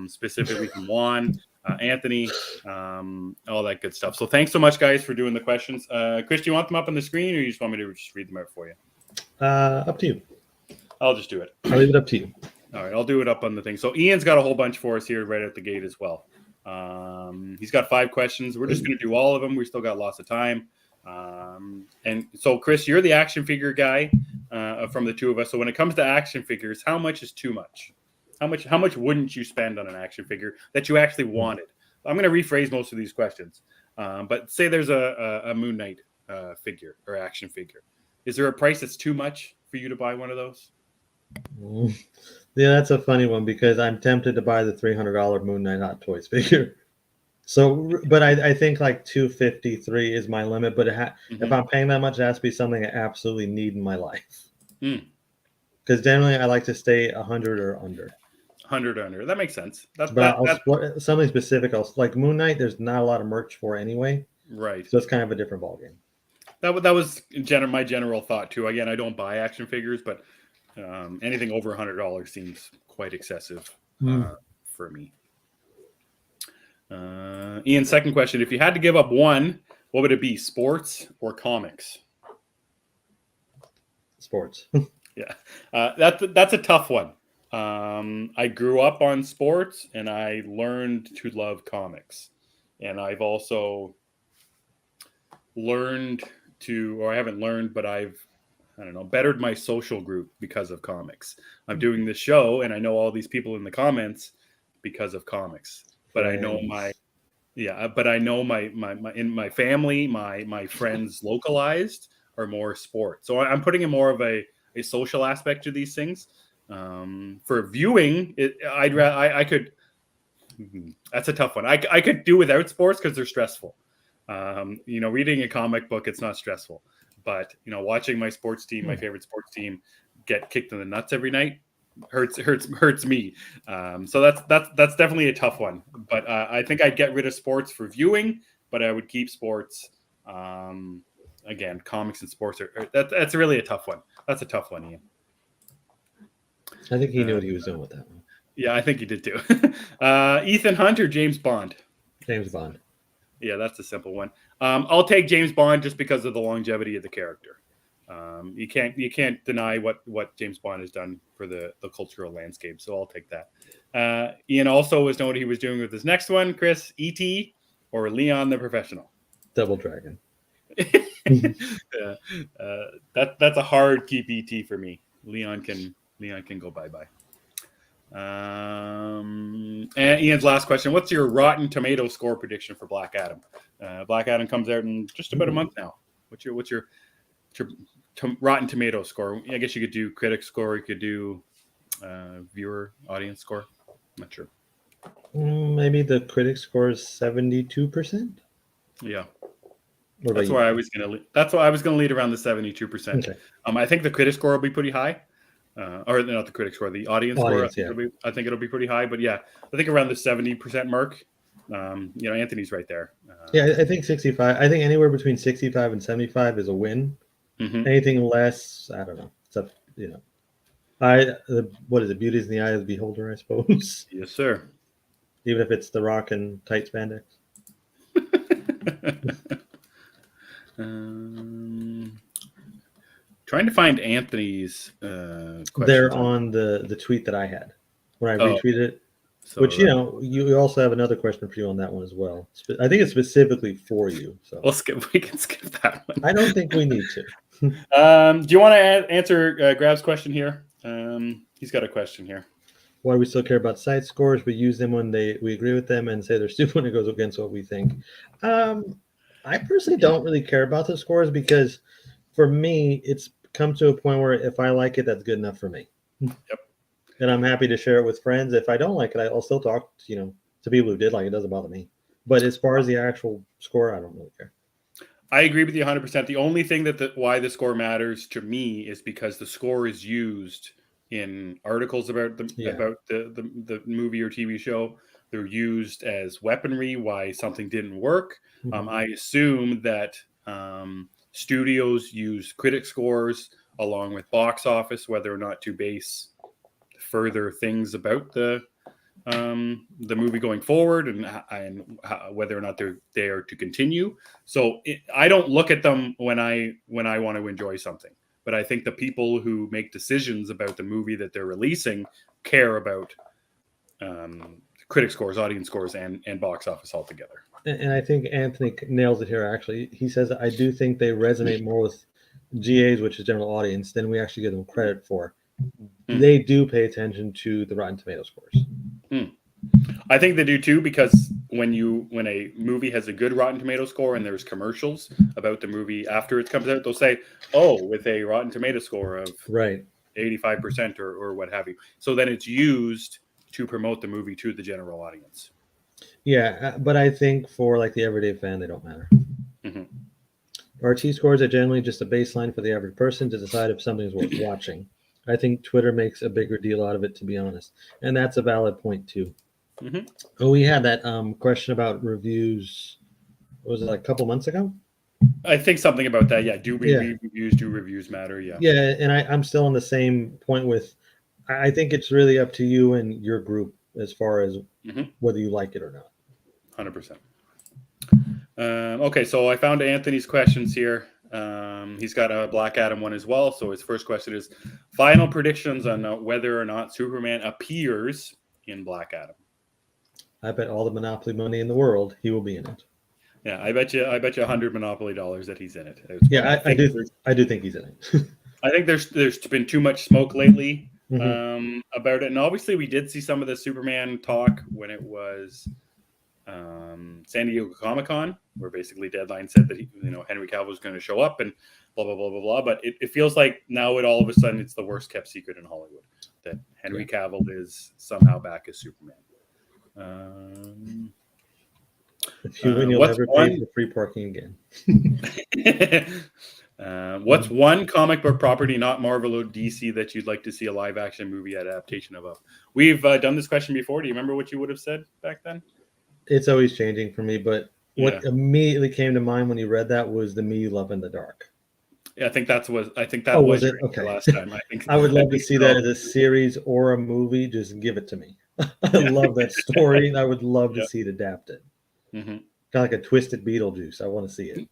S1: specifically from Juan, Anthony, all that good stuff. So thanks so much, guys, for doing the questions. Chris, do you want them up on the screen or you just want me to just read them out for you?
S2: Up to you.
S1: I'll just do it.
S2: I'll leave it up to you.
S1: All right, I'll do it up on the thing. So Ian's got a whole bunch for us here right at the gate as well. He's got 5 questions. We're just going to do all of them. We still got lots of time. And so, Chris, you're the action figure guy from the two of us. So when it comes to action figures, how much is too much? How much wouldn't you spend on an action figure that you actually wanted? I'm going to rephrase most of these questions. But say there's a Moon Knight figure or action figure. Is there a price that's too much for you to buy one of those?
S2: Yeah, that's a funny one because I'm tempted to buy the $300 Moon Knight Hot Toys figure. So, but I think like $253 is my limit. But if I'm paying that much, it has to be something I absolutely need in my life. Because generally I like to stay 100 or under.
S1: 100 under. That makes sense.
S2: But I'll split something specific. Like Moon Knight. There's not a lot of merch for anyway.
S1: Right.
S2: So it's kind of a different ballgame.
S1: That was my general thought too. Again, I don't buy action figures, but anything over $100 seems quite excessive for me. Ian's second question: if you had to give up one, what would it be? Sports or comics?
S2: Sports.
S1: Yeah, that's a tough one. I grew up on sports, and I learned to love comics, and I've also learned to, or I haven't learned, but I don't know, bettered my social group because of comics. I'm doing this show, and I know all these people in the comments because of comics. But I know my in my family, my friends localized are more sports. So I'm putting in more of a social aspect to these things. For viewing, I could. That's a tough one. I could do without sports because they're stressful. Reading a comic book, it's not stressful. But watching my sports team, my favorite sports team, get kicked in the nuts every night hurts me. So that's definitely a tough one. But I think I'd get rid of sports for viewing, but I would keep sports. Again, comics and sports that's really a tough one. That's a tough one, Ian.
S2: I think he knew what he was doing with that one.
S1: Yeah, I think he did too. Ethan Hunt or James Bond?
S2: James Bond.
S1: Yeah, that's a simple one. I'll take James Bond just because of the longevity of the character. You can't deny what James Bond has done for the cultural landscape. So I'll take that. Ian also was knowing what he was doing with his next one. Chris, E.T. or Leon the Professional?
S2: Double Dragon.
S1: That's a hard keep E.T. for me. Leon can go bye-bye. And Ian's last question: what's your Rotten Tomato score prediction for Black Adam? Black Adam comes out in just about a month now. What's your Rotten Tomato score? I guess you could do critic score. You could do viewer audience score. I'm not sure.
S2: Maybe the critic score is 72%.
S1: Yeah. That's why I was gonna lead around the 72%. Okay. I think the critic score will be pretty high. Or not the critic score, the audience score. I think it'll be pretty high, but yeah, I think around the 70% mark. Anthony's right there.
S2: I think 65. I think anywhere between 65 and 75 is a win. Mm-hmm. Anything less, I don't know. It's up, what is it? Beauty's in the eye of the beholder, I suppose.
S1: Yes, sir.
S2: Even if it's The Rock and tight spandex.
S1: Trying to find Anthony's
S2: they're on the tweet that I had when I retweeted it. So, which you also have another question for you on that one as well. I think it's specifically for you. So
S1: we can skip that one.
S2: I don't think we need to.
S1: Do you want to answer Grab's question here? He's got a question here.
S2: Why do we still care about site scores? We use them when we agree with them and say they're stupid when it goes against what we think. I personally don't really care about the scores because for me, it's come to a point where if I like it, that's good enough for me.
S1: Yep.
S2: And I'm happy to share it with friends. If I don't like it, I'll still talk, to people who did like it. It doesn't bother me. But as far as the actual score, I don't really care.
S1: I agree with you 100%. The only thing why the score matters to me is because the score is used in articles about the movie or TV show. They're used as weaponry why something didn't work. Mm-hmm. I assume that studios use critic scores along with box office, whether or not to base further things about the movie going forward and whether or not they are to continue. So I don't look at them when I want to enjoy something, but I think the people who make decisions about the movie that they're releasing care about critic scores, audience scores, and box office altogether.
S2: And I think Anthony nails it here, actually. He says, I do think they resonate more with GAs, which is general audience, than we actually give them credit for. They do pay attention to the Rotten Tomato scores.
S1: I think they do too, because when a movie has a good Rotten Tomato score and there's commercials about the movie after it comes out, they'll say, with a Rotten Tomato score of 85% or what have you. So then it's used to promote the movie to the general audience.
S2: Yeah, but I think for like the everyday fan, they don't matter. RT scores are generally just a baseline for the average person to decide if something is worth watching. I think Twitter makes a bigger deal out of it, to be honest, and that's a valid point too.
S1: Mm-hmm.
S2: Oh, we had that question about reviews. What was it, like a couple months ago?
S1: I think something about that. Yeah. Do
S2: Yeah.
S1: reviews? Do reviews matter? Yeah.
S2: Yeah, and I'm still on the same point with. I think it's really up to you and your group as far as whether you like it or not.
S1: 100%. Okay, so I found Anthony's questions here. He's got a Black Adam one as well. So his first question is: final predictions on whether or not Superman appears in Black Adam.
S2: I bet all the Monopoly money in the world he will be in it.
S1: Yeah, I bet you $100 Monopoly that he's in it.
S2: Yeah, I do think he's in it.
S1: I think there's been too much smoke lately
S2: Mm-hmm.
S1: about it, and obviously we did see some of the Superman talk when it was San Diego Comic-Con, where basically Deadline said that Henry Cavill was going to show up and blah blah blah blah blah. But it feels like now all of a sudden it's the worst kept secret in Hollywood that Henry Cavill is somehow back as Superman.
S2: If you win, you'll never pay for free parking again.
S1: What's one comic book property, not Marvel or DC, that you'd like to see a live action movie adaptation of? We've done this question before. Do you remember what you would have said back then?
S2: It's always changing for me, but what immediately came to mind when you read that was The Me You Love in the Dark.
S1: Yeah, I think that was
S2: it? Okay.
S1: Last time.
S2: I would love to see that as a series or a movie. Just give it to me. I love that story, and I would love to see it adapted.
S1: Mm-hmm.
S2: Kind of like a twisted Beetlejuice. I want to see it.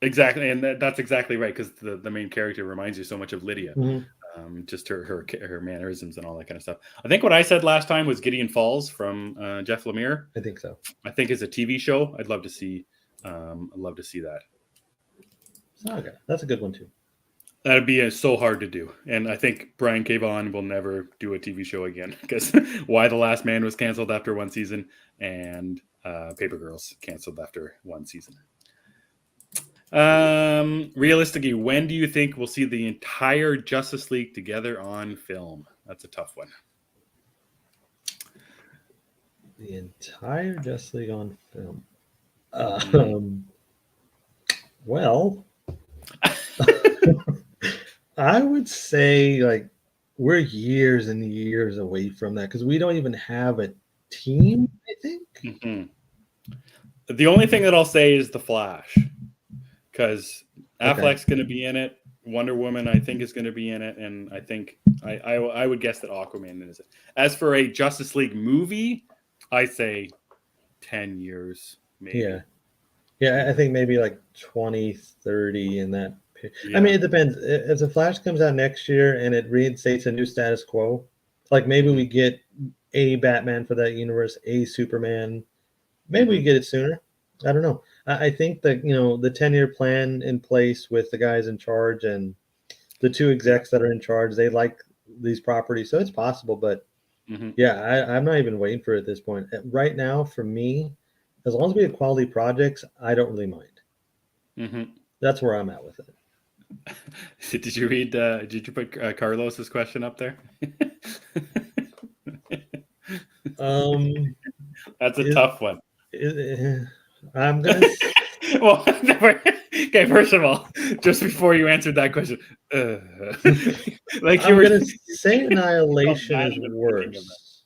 S1: Exactly, and that's exactly right, because the main character reminds you so much of Lydia.
S2: Mm-hmm.
S1: Just her mannerisms and all that kind of stuff. I think what I said last time was Gideon Falls from Jeff Lemire.
S2: I think so.
S1: I think as a TV show, I'd love to see. I'd love to see that.
S2: Saga. That's a good one too.
S1: That'd be so hard to do, and I think Brian K. Vaughan will never do a TV show again, because Why the Last Man was canceled after one season, and Paper Girls canceled after one season. Realistically, when do you think we'll see the entire Justice League together on film? That's a tough one.
S2: The entire Justice League on film. Well, I would say like we're years and years away from that, because we don't even have a team, I think.
S1: Mm-hmm. The only thing that I'll say is The Flash, because Affleck's going to be in it. Wonder Woman, I think, is going to be in it, and I think I would guess that Aquaman is it. As for a Justice League movie, I say 10 years, maybe.
S2: Yeah, I think maybe like 2030 in that. Yeah. I mean, it depends. If The Flash comes out next year and it reinstates a new status quo, like maybe we get a Batman for that universe, a Superman. Maybe we get it sooner. I don't know. I think that, the 10-year plan in place with the guys in charge and the two execs that are in charge, they like these properties. So it's possible, but I'm not even waiting for it at this point. Right now, for me, as long as we have quality projects, I don't really mind.
S1: Mm-hmm.
S2: That's where I'm at with it.
S1: Did you read? Did you put Carlos's question up there? That's a tough one.
S2: I'm gonna.
S1: Well, okay. First of all, just before you answered that question,
S2: like I'm gonna say Annihilation is worse.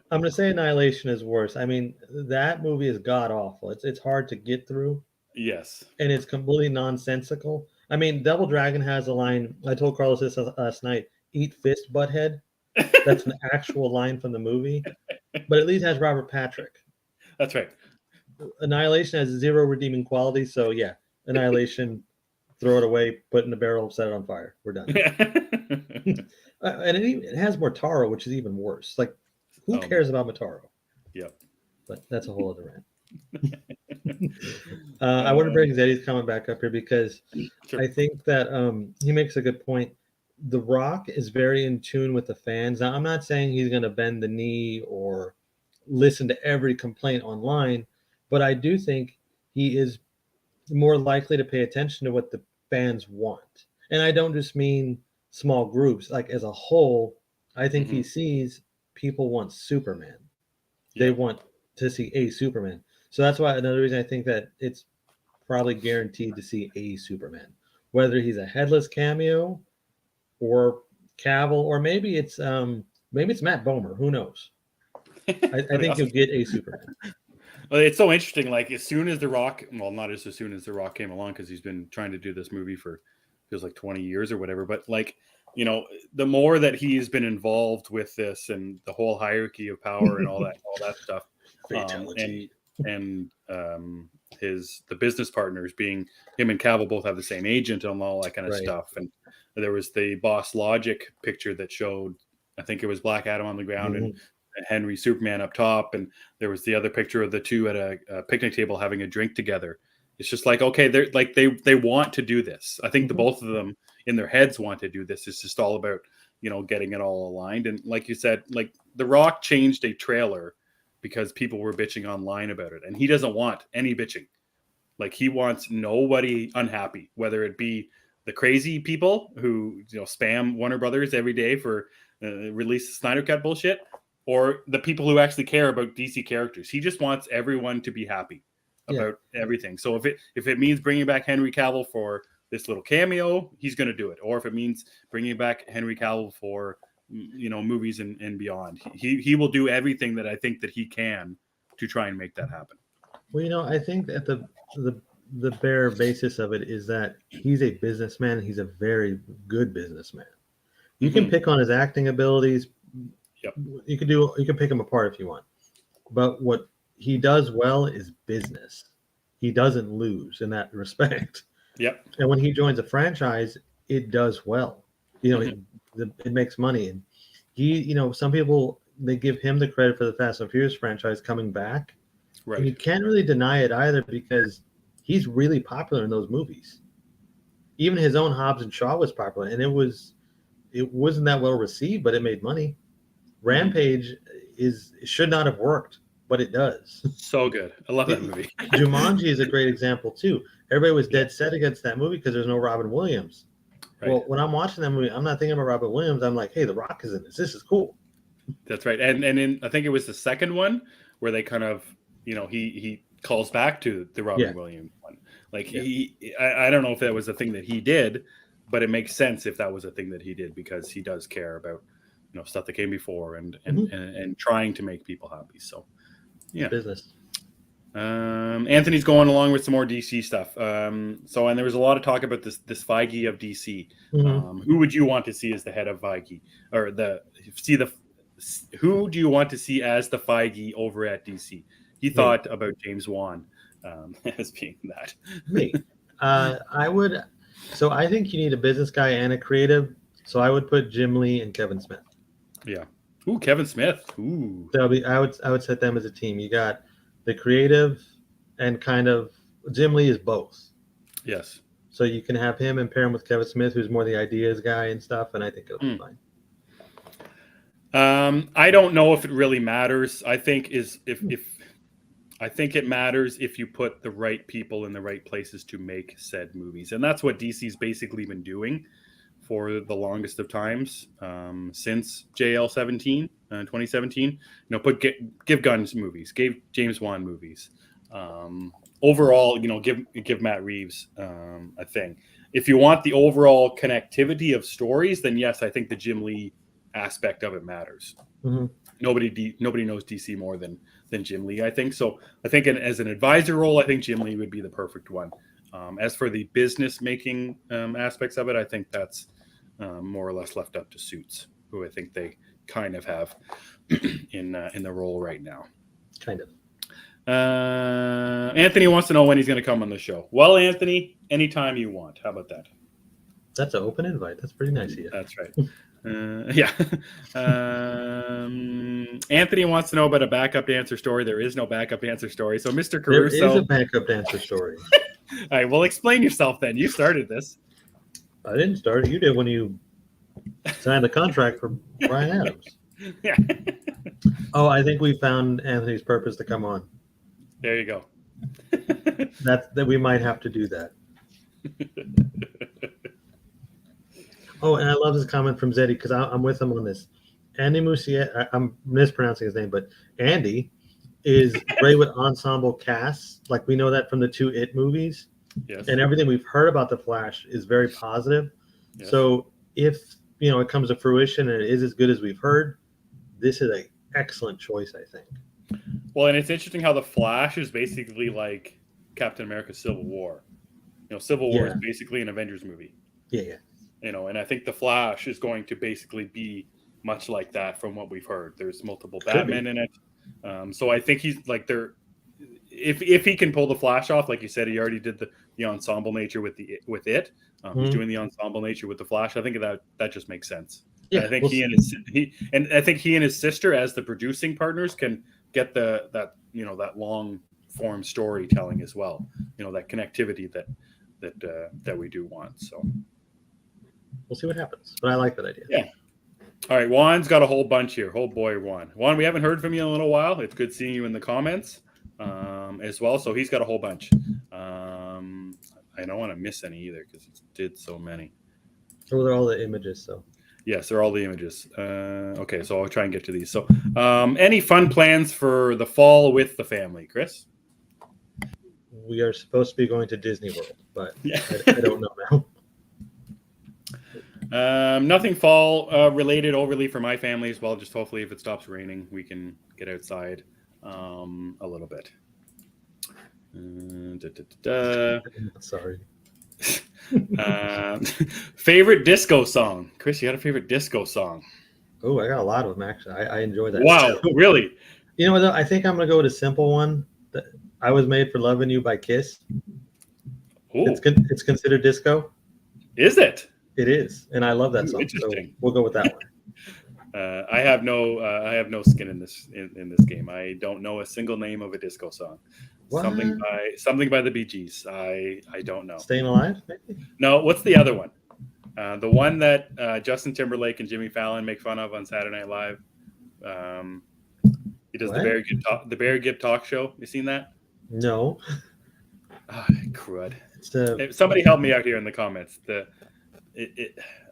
S2: I'm gonna say Annihilation is worse. I mean, that movie is god awful. It's hard to get through.
S1: Yes,
S2: and it's completely nonsensical. I mean, Double Dragon has a line. I told Carlos this last night. Eat fist, butthead. That's an actual line from the movie, but at least has Robert Patrick.
S1: That's right.
S2: Annihilation has zero redeeming quality, so yeah, Annihilation, throw it away, put it in a barrel, set it on fire. We're done. And it has Motaro, which is even worse. Like, who cares about Motaro?
S1: Yep.
S2: But that's a whole other rant. I want to bring Zeddy's comment back up here because I think that he makes a good point. The Rock is very in tune with the fans. Now, I'm not saying he's going to bend the knee or listen to every complaint online, but I do think he is more likely to pay attention to what the fans want. And I don't just mean small groups. Like, as a whole, I think he sees people want Superman. Yeah. They want to see a Superman. So that's why another reason I think that it's probably guaranteed to see a Superman, whether he's a headless cameo or Cavill, or maybe it's Matt Bomer. Who knows? I think you'll get a Superman.
S1: Well, it's so interesting. Like as soon as The Rock, well, not as soon as The Rock came along, because he's been trying to do this movie for feels like 20 years or whatever. But like, you know, the more that he's been involved with this and the whole hierarchy of power and all that stuff, and the business partners being him and Cavill both have the same agent and all that kind of stuff. And there was the Boss Logic picture that showed, I think it was Black Adam on the ground and Henry Superman up top, and there was the other picture of the two at a picnic table having a drink together. It's just like, okay, they're like they want to do this. I think the both of them in their heads want to do this. It's just all about, you know, getting it all aligned. And like you said, like The Rock changed a trailer because people were bitching online about it, and he doesn't want any bitching. Like he wants nobody unhappy, whether it be the crazy people who, you know, spam Warner Brothers every day for release Snyder Cut bullshit, or the people who actually care about DC characters. He just wants everyone to be happy about everything. So if it means bringing back Henry Cavill for this little cameo, he's going to do it. Or if it means bringing back Henry Cavill for, you know, movies and beyond, he will do everything that I think that he can to try and make that happen.
S2: Well, you know, I think that the bare basis of it is that he's a businessman. And he's a very good businessman. You can pick on his acting abilities.
S1: Yep.
S2: You can pick him apart if you want. But what he does well is business. He doesn't lose in that respect.
S1: Yep.
S2: And when he joins a franchise, it does well. You know, it makes money. And he, you know, some people, they give him the credit for the Fast and Furious franchise coming back. Right. And you can't really deny it either, because he's really popular in those movies. Even his own Hobbs and Shaw was popular, and it wasn't that well received, but it made money. Rampage should not have worked, but it does.
S1: So good. I love that movie.
S2: Jumanji is a great example too. Everybody was dead set against that movie because there's no Robin Williams. Right. Well, when I'm watching that movie, I'm not thinking about Robin Williams. I'm like, hey, The Rock is in this. This is cool.
S1: That's right. And in, I think it was the second one where they kind of, you know, he calls back to the Robin Williams one. Like I don't know if that was a thing that he did, but it makes sense if that was a thing that he did, because he does care about, you know, stuff that came before and trying to make people happy. So yeah,
S2: business.
S1: Anthony's going along with some more DC stuff. And there was a lot of talk about this Feige of DC. Who would you want to see as the head of Feige, or who do you want to see as the Feige over at DC? He thought about James Wan as being that.
S2: Me. I would. So I think you need a business guy and a creative. So I would put Jim Lee and Kevin Smith.
S1: Yeah. Ooh, Kevin Smith. Ooh.
S2: I would set them as a team. You got the creative and kind of Jim Lee is both.
S1: Yes.
S2: So you can have him and pair him with Kevin Smith, who's more the ideas guy and stuff, and I think it'll be fine.
S1: I don't know if it really matters. I think it matters if you put the right people in the right places to make said movies, and that's what DC's basically been doing for the longest of times, since JL 2017. You know, give Gunn's movies, gave James Wan movies. Overall, you know, give Matt Reeves a thing. If you want the overall connectivity of stories, then yes, I think the Jim Lee aspect of it matters. Nobody knows DC more than Jim Lee, I think. So I think as an advisor role, I think Jim Lee would be the perfect one. As for the business making aspects of it, I think that's more or less left up to Suits, who I think they kind of have in the role right now.
S2: Kind of.
S1: Anthony wants to know when he's going to come on the show. Well, Anthony, anytime you want. How about that?
S2: That's an open invite. That's pretty nice of you.
S1: That's right. Yeah. Anthony wants to know about a backup dancer story. There is no backup dancer story. So, Mr. Caruso.
S2: There is a backup dancer story.
S1: All right. Well, explain yourself then. You started this.
S2: I didn't start it. You did when you signed the contract for Bryan Adams.
S1: Yeah.
S2: Oh, I think we found Anthony's purpose to come on.
S1: There you go.
S2: That we might have to do that. Oh, and I love this comment from Zeddy, because I'm with him on this. Andy Muschietti, I'm mispronouncing his name, but Andy is great with ensemble casts. Like, we know that from the 2 It movies.
S1: Yes.
S2: And everything we've heard about The Flash is very positive. Yes. So if it comes to fruition and it is as good as we've heard, this is an excellent choice, I think.
S1: Well, and it's interesting how the Flash is basically like Captain America: Civil War. Civil War is basically an Avengers movie.
S2: Yeah.
S1: And I think the Flash is going to basically be much like that from what we've heard. There's multiple Batman in it. So I think he's like there. If he can pull the Flash off, like you said, he already did the ensemble nature with it. He's doing the ensemble nature with the Flash. I think that just makes sense. Yeah, I think I think he and his sister, as the producing partners, can get that long form storytelling as well. That connectivity that we do want. So
S2: we'll see what happens. But I like that idea.
S1: Yeah. All right, Juan's got a whole bunch here. Oh boy, Juan, we haven't heard from you in a little while. It's good seeing you in the comments as well. So he's got a whole bunch. I don't want to miss any either because he did so many.
S2: Oh, they're all the images. So
S1: yes, they're all the images. Okay, so I'll try and get to these. So, any fun plans for the fall with the family, Chris?
S2: We are supposed to be going to Disney World, but I don't know
S1: now. Nothing fall related overly for my family as well. Just hopefully, if it stops raining, we can get outside a little bit.
S2: Sorry.
S1: Favorite disco song, Chris? You had a favorite disco song?
S2: Oh, I got a lot of them actually. I enjoy that.
S1: Wow, really?
S2: You know what? I think I'm gonna go with a simple one. I Was Made for Loving You by Kiss. Ooh. It's considered disco.
S1: Is it?
S2: It is, and I love that song.
S1: Interesting.
S2: So we'll go with that one.
S1: I have no skin in this game. I don't know a single name of a disco song. What? Something by the Bee Gees. I don't know.
S2: Staying Alive? Maybe?
S1: No. What's the other one? The one that Justin Timberlake and Jimmy Fallon make fun of on Saturday Night Live. He does the Barry Gibb talk show. You seen that?
S2: No.
S1: Oh, crud! Somebody help me out here in the comments.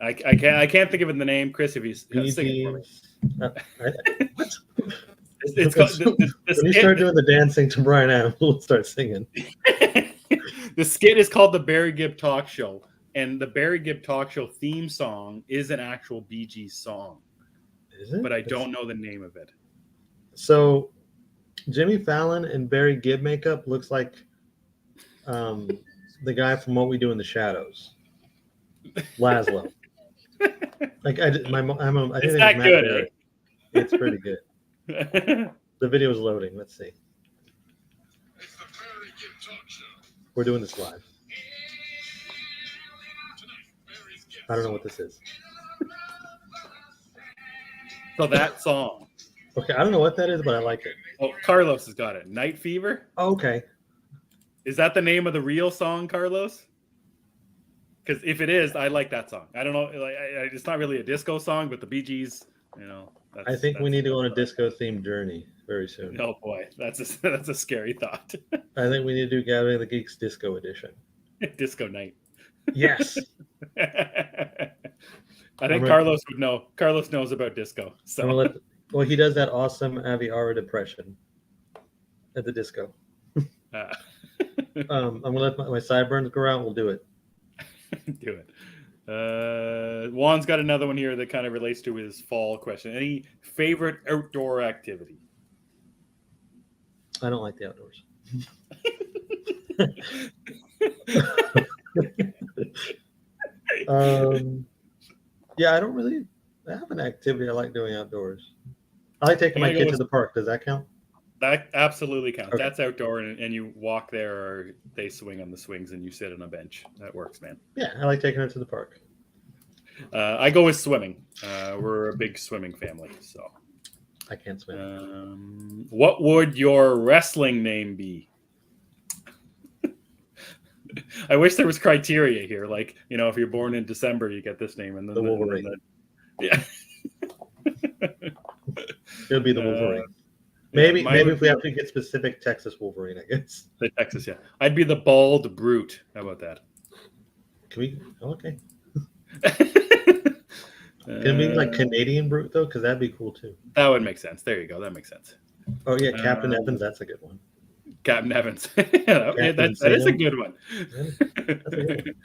S1: I can't think of the name. Chris, if he's singing for me.
S2: What? When you start doing the dancing to Bryan Adams, we'll start singing.
S1: The skit is called the Barry Gibb Talk Show, and the Barry Gibb Talk Show theme song is an actual Bee Gees song.
S2: Is it?
S1: But I don't know the name of it.
S2: So, Jimmy Fallon and Barry Gibb makeup looks like the guy from What We Do in the Shadows, Laszlo. Like I think
S1: it's not good. Eh?
S2: It's pretty good. The video is loading. Let's see. We're doing this live. I don't know what this is.
S1: So that song.
S2: Okay, I don't know what that is, but I like it.
S1: Oh, Carlos has got it. Night Fever?
S2: Oh, okay.
S1: Is that the name of the real song, Carlos? Because if it is, I like that song. I don't know. It's not really a disco song, but the Bee Gees,
S2: I think we need to go on a disco-themed journey very soon.
S1: Oh, boy. That's a scary thought.
S2: I think we need to do Gathering of the Geeks Disco Edition.
S1: Disco night.
S2: Yes.
S1: I think Carlos would know. Carlos knows about disco. So.
S2: Well, he does that awesome Aviara depression at the disco. I'm going to let my sideburns grow out. We'll do it.
S1: Do it. Juan's got another one here that kind of relates to his fall question. Any favorite outdoor activity?
S2: I don't like the outdoors. Yeah, I don't really have an activity I like doing outdoors. I like taking my kid to the park. Does that count?
S1: That absolutely counts.
S2: Okay.
S1: That's outdoor, and you walk there, or they swing on the swings, and you sit on a bench. That works, man.
S2: Yeah, I like taking her to the park.
S1: I go with swimming. We're a big swimming family, so.
S2: I can't swim.
S1: What would your wrestling name be? I wish there was criteria here. Like, if you're born in December, you get this name. And then
S2: the Wolverine.
S1: Yeah.
S2: It'll be the Wolverine. Maybe if we have to get specific, Texas Wolverine, I guess.
S1: The Texas, yeah. I'd be the Bald Brute. How about that?
S2: Can we? Oh, okay. Can we like Canadian Brute, though? Because that'd be cool, too.
S1: That would make sense. There you go. That makes sense.
S2: Oh, yeah. Captain Evans. That's a good one.
S1: Captain Evans. That is a good one.
S2: That's a good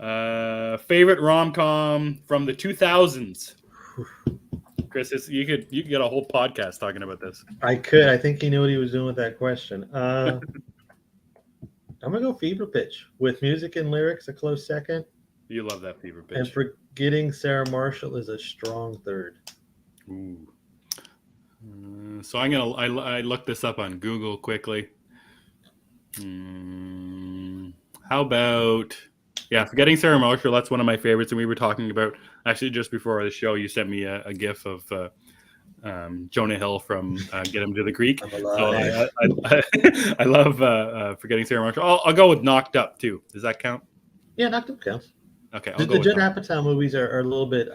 S1: Favorite rom-com from the 2000s. Chris, you could get a whole podcast talking about this.
S2: I could. I think he knew what he was doing with that question. I'm gonna go Fever Pitch with music and lyrics a close second.
S1: You love that Fever Pitch.
S2: And Forgetting Sarah Marshall is a strong third.
S1: Ooh. So I looked this up on Google quickly. How about Forgetting Sarah Marshall? That's one of my favorites, and we were talking about actually just before the show. You sent me a gif of Jonah Hill from Get Him to the Creek. So I love Forgetting Sarah Marshall. I'll go with Knocked Up too. Does that count?
S2: Yeah, Knocked Up counts.
S1: Okay,
S2: the Judd Apatow movies are a little bit.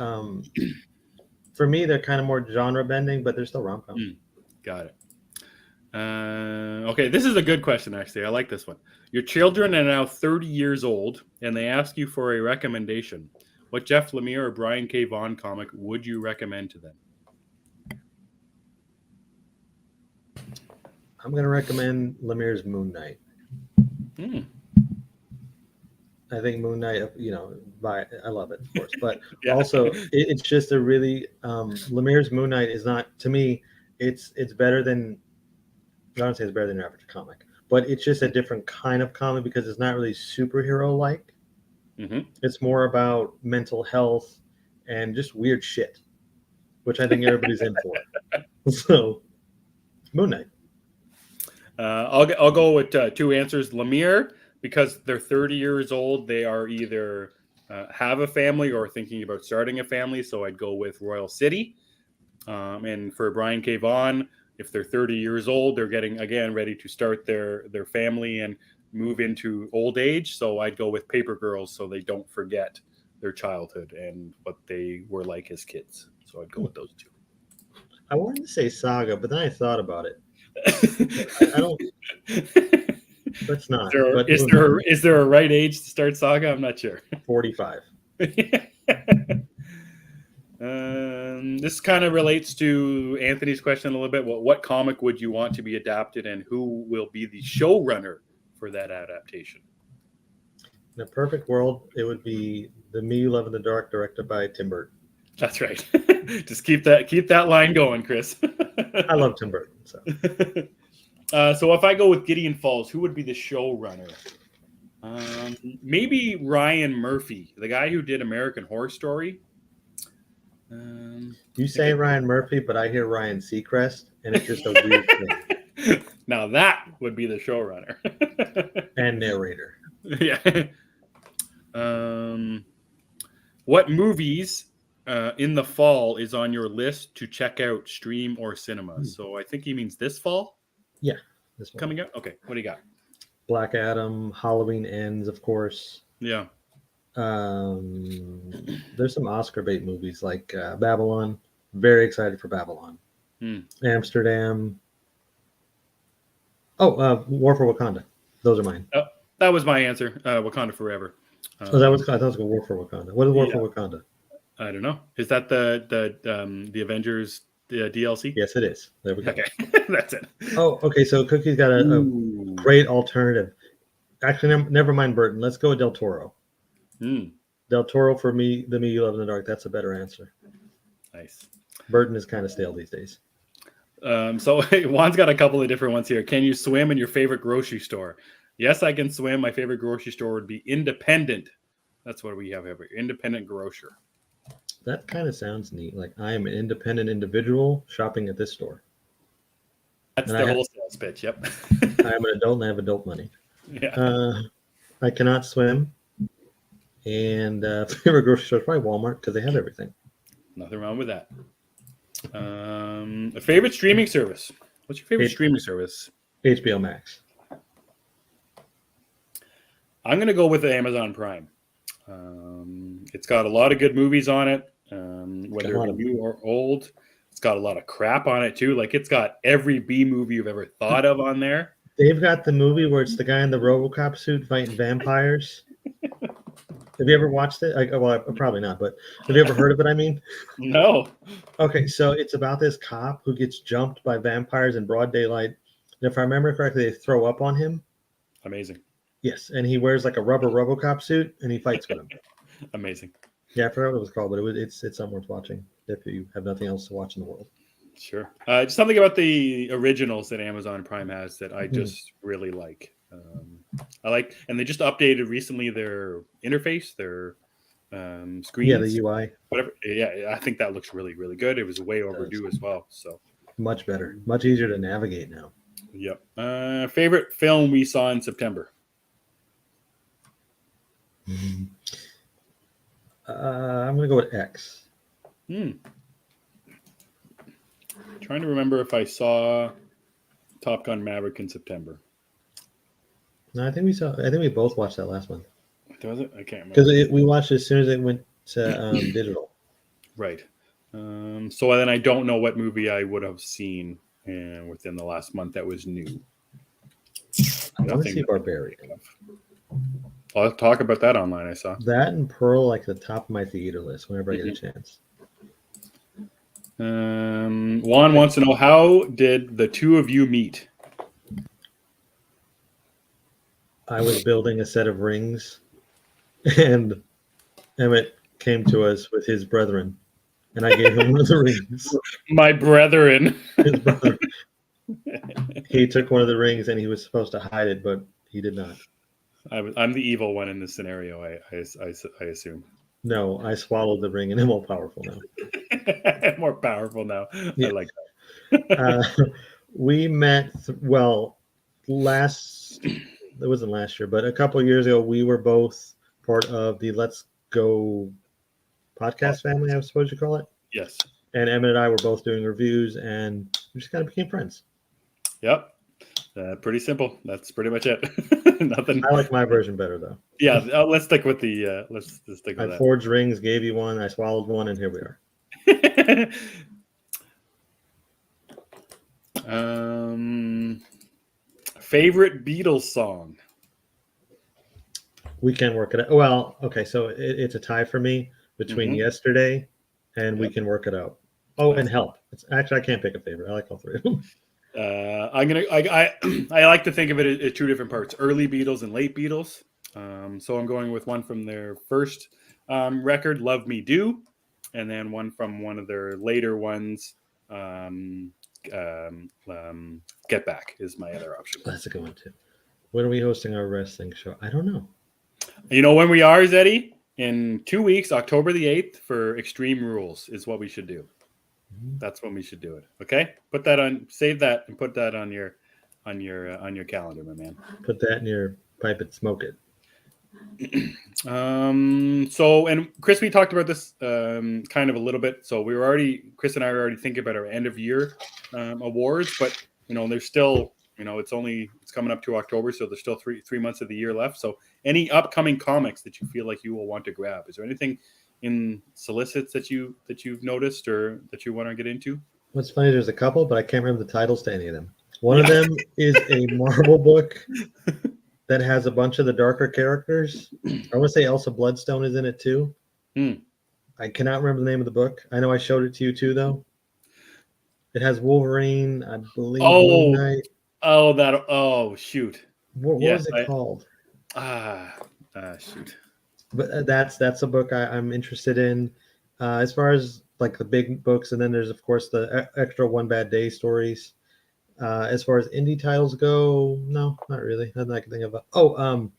S2: For me, they're kind of more genre bending, but they're still rom-com.
S1: Got it. Okay, this is a good question, actually. I like this one. Your children are now 30 years old, and they ask you for a recommendation. What Jeff Lemire or Brian K. Vaughan comic would you recommend to them?
S2: I'm going to recommend Lemire's Moon Knight. I think Moon Knight, I love it, of course. But also, it's just a really Lemire's Moon Knight is not, to me, it's better than, I don't say it's better than your average comic, but it's just a different kind of comic because it's not really superhero-like. It's more about mental health and just weird shit, which I think everybody's in for. So, Moon Knight.
S1: I'll go with two answers. Lemire, because they're 30 years old, they are either have a family or thinking about starting a family. So I'd go with Royal City. And for Brian K. Vaughan, if they're 30 years old, they're getting, again, ready to start their family and move into old age. So I'd go with Paper Girls so they don't forget their childhood and what they were like as kids. So I'd go with those two.
S2: I wanted to say Saga, but then I thought about it. I don't. Let's not.
S1: Is there a right age to start Saga? I'm not sure.
S2: 45.
S1: This kind of relates to Anthony's question a little bit. What comic would you want to be adapted, and who will be the showrunner for that adaptation?
S2: In a perfect world, it would be The Me You Love in the Dark, directed by Tim Burton.
S1: That's right. Just keep that line going, Chris.
S2: I love Tim Burton.
S1: So if I go with Gideon Falls, who would be the showrunner? Maybe Ryan Murphy, the guy who did American Horror Story.
S2: You say Ryan Murphy, but I hear Ryan Seacrest, and it's just a weird thing.
S1: Now that would be the showrunner.
S2: And narrator.
S1: Yeah. What movies in the fall is on your list to check out, stream, or cinema? So I think he means this fall?
S2: Yeah. This fall.
S1: Coming out? Okay. What do you got?
S2: Black Adam, Halloween Ends, of course.
S1: Yeah.
S2: There's some Oscar bait movies like Babylon. Very excited for Babylon. Amsterdam. War for Wakanda. Those are mine.
S1: Oh, that was my answer. Wakanda Forever.
S2: I thought it was War for Wakanda. What is War for Wakanda?
S1: I don't know. Is that the Avengers DLC?
S2: Yes, it is. There we go.
S1: Okay, that's it.
S2: Oh, okay. So Cookie's got a great alternative. Actually, never mind Burton. Let's go with Del Toro. Del Toro for me. The Me You Love in the Dark. That's a better answer.
S1: Nice.
S2: Burton is kind of stale these days.
S1: So Juan's got a couple of different ones here. Can you swim in your favorite grocery store? Yes, I can swim. My favorite grocery store would be Independent. That's what we have here. Independent grocer.
S2: That kind of sounds neat. Like I am an independent individual shopping at this store.
S1: That's the whole sales pitch. Yep.
S2: I am an adult and I have adult money.
S1: Yeah.
S2: I cannot swim. And favorite grocery store is probably Walmart because they have everything.
S1: Nothing wrong with that. A favorite streaming service. What's your favorite streaming service?
S2: HBO Max.
S1: I'm going to go with Amazon Prime. It's got a lot of good movies on it, whether they're new or old. It's got a lot of crap on it too. Like it's got every B movie you've ever thought of on there.
S2: They've got the movie where it's the guy in the RoboCop suit fighting vampires. Have you ever watched it? Well, probably not, but have you ever heard of it? I mean,
S1: no.
S2: Okay, so it's about this cop who gets jumped by vampires in broad daylight. And if I remember correctly, they throw up on him.
S1: Amazing.
S2: Yes, and he wears like a rubber RoboCop suit, and he fights with him.
S1: Amazing.
S2: Yeah, I forgot what it was called, but it's something worth watching if you have nothing else to watch in the world.
S1: Sure. Just something about the originals that Amazon Prime has that I just really like. I like, and they just updated recently their interface, their screens.
S2: Yeah, the UI.
S1: Whatever. Yeah, I think that looks really, really good. It was way overdue as well. So
S2: much better, much easier to navigate now.
S1: Yep. Favorite film we saw in September?
S2: I'm gonna go with X.
S1: Trying to remember if I saw Top Gun Maverick in September.
S2: No, I think we both watched that last month.
S1: Was it? I can't remember.
S2: Because we watched it as soon as it went to digital.
S1: Right. So then I don't know what movie I would have seen within the last month that was new.
S2: I want to see Barbarian.
S1: I'll talk about that online. I saw
S2: that and Pearl like the top of my theater list whenever I get a chance.
S1: Juan wants to know, how did the two of you meet?
S2: I was building a set of rings, and Emmet came to us with his brethren, and I gave him one of the rings.
S1: My brethren.
S2: His brother. He took one of the rings, and he was supposed to hide it, but he did not.
S1: I'm the evil one in this scenario, I assume.
S2: No, I swallowed the ring, and I'm more powerful now.
S1: More powerful now.
S2: Yeah.
S1: I like that.
S2: We met, it wasn't last year, but a couple of years ago, we were both part of the Let's Go podcast family, I suppose you call it.
S1: Yes.
S2: And Emmet and I were both doing reviews, and we just kind of became friends.
S1: Yep. Pretty simple. That's pretty much it. Nothing.
S2: I like my version better, though.
S1: Yeah, let's stick with the. Let's stick with that.
S2: I forged rings, gave you one, I swallowed one, and here we are.
S1: Favorite Beatles song?
S2: We can work it out. Well, okay, so it's a tie for me between Yesterday and We Can Work It Out. Oh, and Help. Actually, I can't pick a favorite. I like all three of them.
S1: I like to think of it as two different parts: early Beatles and late Beatles. So I'm going with one from their first record, "Love Me Do," and then one from one of their later ones, "Get Back" is my other option.
S2: That's a good one too. When are we hosting our wrestling show? I don't know.
S1: You know when we are, Zeddy? In 2 weeks, October the 8th, for Extreme Rules is what we should do. That's when we should do it. Okay, put that on. Save that and put that on your calendar, my man.
S2: Put that in your pipe and smoke it.
S1: So, and Chris, we talked about this kind of a little bit. So Chris and I are already thinking about our end of year awards, but there's still, it's coming up to October, so there's still three months of the year left. So, any upcoming comics that you feel like you will want to grab? Is there anything in solicits that you've noticed or that you want to get into?
S2: What's funny, there's a couple, but I can't remember the titles to any of them. One of them is a Marvel book that has a bunch of the darker characters. I want to say Elsa Bloodstone is in it too. I cannot remember the name of the book. I know I showed it to you too, though. It has Wolverine, I believe.
S1: Oh,
S2: Moon Knight.
S1: Shoot.
S2: What was it called?
S1: Shoot.
S2: But that's a book I'm interested in. As far as like the big books, and then there's of course the extra One Bad Day stories. As far as indie titles go, no, not really. Nothing I can think of.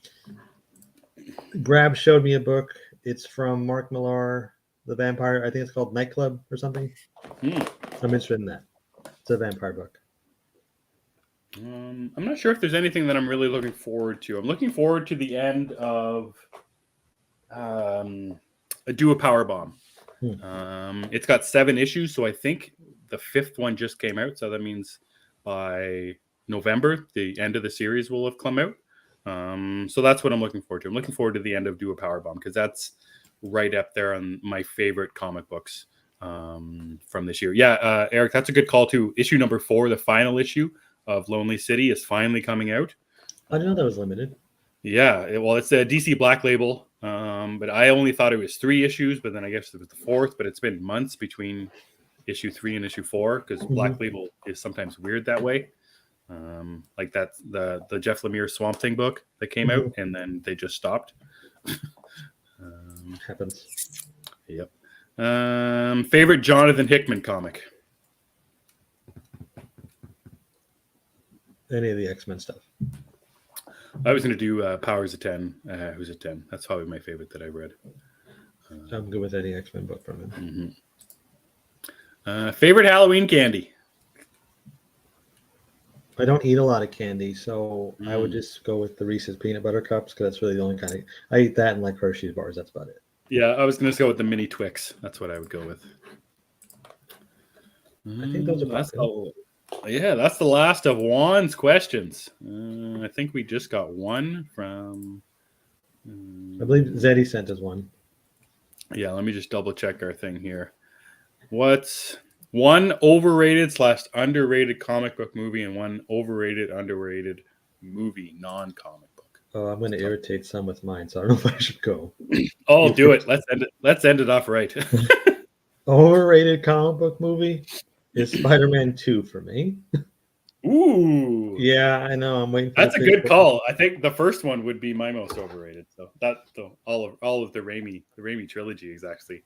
S2: Grab showed me a book. It's from Mark Millar, the vampire. I think it's called Nightclub or something. I'm interested in that. It's a vampire book.
S1: I'm not sure if there's anything that I'm really looking forward to. I'm looking forward to the end of Do a Power Bomb. It's got 7 issues, so I think the 5th one just came out. So that means by November, the end of the series will have come out. So that's what I'm looking forward to. I'm looking forward to the end of Do a Power Bomb because that's right up there on my favorite comic books from this year. Yeah, Eric, that's a good call too. Issue number 4, the final issue of Lonely City, is finally coming out.
S2: I didn't know that was limited.
S1: Yeah, it's a DC Black Label, but I only thought it was 3 issues, but then I guess it was the 4th. But it's been months between issue 3 and issue 4 because Black Label is sometimes weird that way. Like that's the Jeff Lemire Swamp Thing book that came out, and then they just stopped.
S2: Happens.
S1: Yep. Favorite Jonathan Hickman comic?
S2: Any of the X-Men stuff.
S1: I was going to do Powers of 10. Who's at 10? That's probably my favorite that I read.
S2: I'm good with any X-Men book from him.
S1: Favorite Halloween candy?
S2: I don't eat a lot of candy, so I would just go with the Reese's peanut butter cups because that's really the only kind of. I eat that and like Hershey's bars. That's about it.
S1: Yeah, I was going to go with the mini Twix. That's what I would go with.
S2: I think those are popular.
S1: Yeah, that's the last of Juan's questions. I think we just got one from.
S2: I believe Zeddy sent us one.
S1: Yeah, let me just double check our thing here. What's one overrated / underrated comic book movie and one overrated, underrated movie, non-comic book?
S2: Oh, I'm going to irritate some with mine, so I don't know if I should go.
S1: Oh, do it. Let's end it off right.
S2: Overrated comic book movie is Spider-Man 2 for me.
S1: Ooh.
S2: Yeah, I know. I'm waiting for
S1: That's a good call. I think the first one would be my most overrated. So all of the Raimi trilogy is actually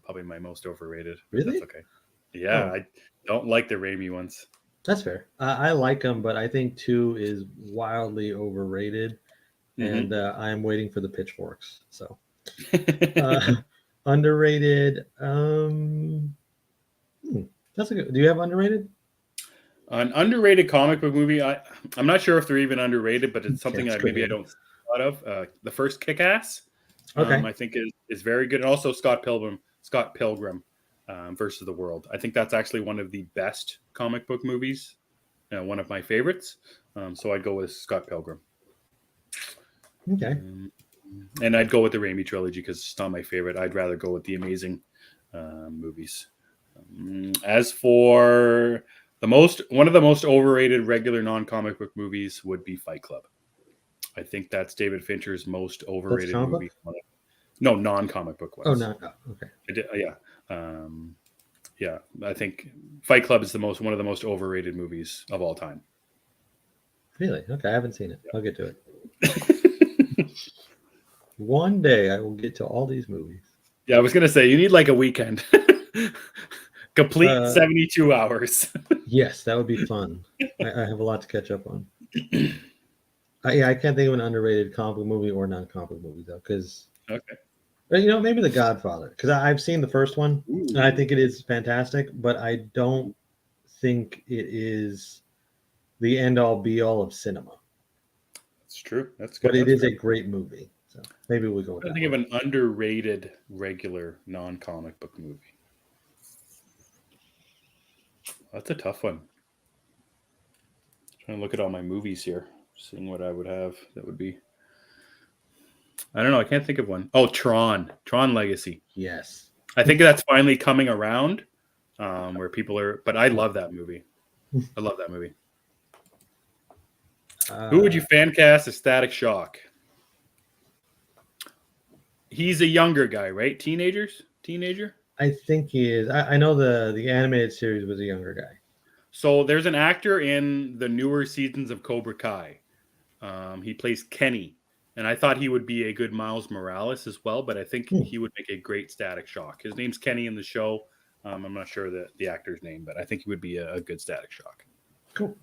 S1: probably my most overrated.
S2: Really?
S1: That's okay. Yeah, I don't like the Raimi ones.
S2: That's fair. I like them, but I think 2 is wildly overrated, and I'm waiting for the pitchforks. So underrated. That's a good. Do you have underrated?
S1: An underrated comic book movie. I'm not sure if they're even underrated, but it's something maybe I don't see a lot of. The first Kick-Ass, I think is very good, and also Scott Pilgrim versus the World. I think that's actually one of the best comic book movies, one of my favorites. So I'd go with Scott Pilgrim.
S2: Okay.
S1: And I'd go with the Raimi trilogy because it's not my favorite. I'd rather go with the Amazing movies. As for one of the most overrated regular non-comic book movies would be Fight Club. I think that's David Fincher's most overrated movie. No, non-comic book ones.
S2: Oh, no. Okay.
S1: Yeah. I think Fight Club is one of the most overrated movies of all time.
S2: Really? Okay, I haven't seen it. I'll get to it. One day I will get to all these movies.
S1: Yeah, I was gonna say you need like a weekend. Complete 72 hours.
S2: Yes, that would be fun. I have a lot to catch up on. I can't think of an underrated comic book movie or non-comic movie though, because maybe The Godfather, because I've seen the first one and I think it is fantastic, but I don't think it is the end-all be-all of cinema.
S1: That's true. That's good.
S2: But it is a great movie, so maybe we'll go with that.
S1: I think of an underrated regular non-comic book movie. That's a tough one. Trying to look at all my movies here, seeing what I would have that would be. I don't know. I can't think of one. Oh, Tron Legacy.
S2: Yes.
S1: I think that's finally coming around where people are, but I love that movie. I love that movie. Who would you fan cast as Static Shock? He's a younger guy, right? Teenager?
S2: I think he is. I know the animated series was a younger guy.
S1: So there's an actor in the newer seasons of Cobra Kai. He plays Kenny. And I thought he would be a good Miles Morales as well, but I think he would make a great Static Shock. His name's Kenny in the show. I'm not sure the actor's name, but I think he would be a good Static Shock.
S2: Cool.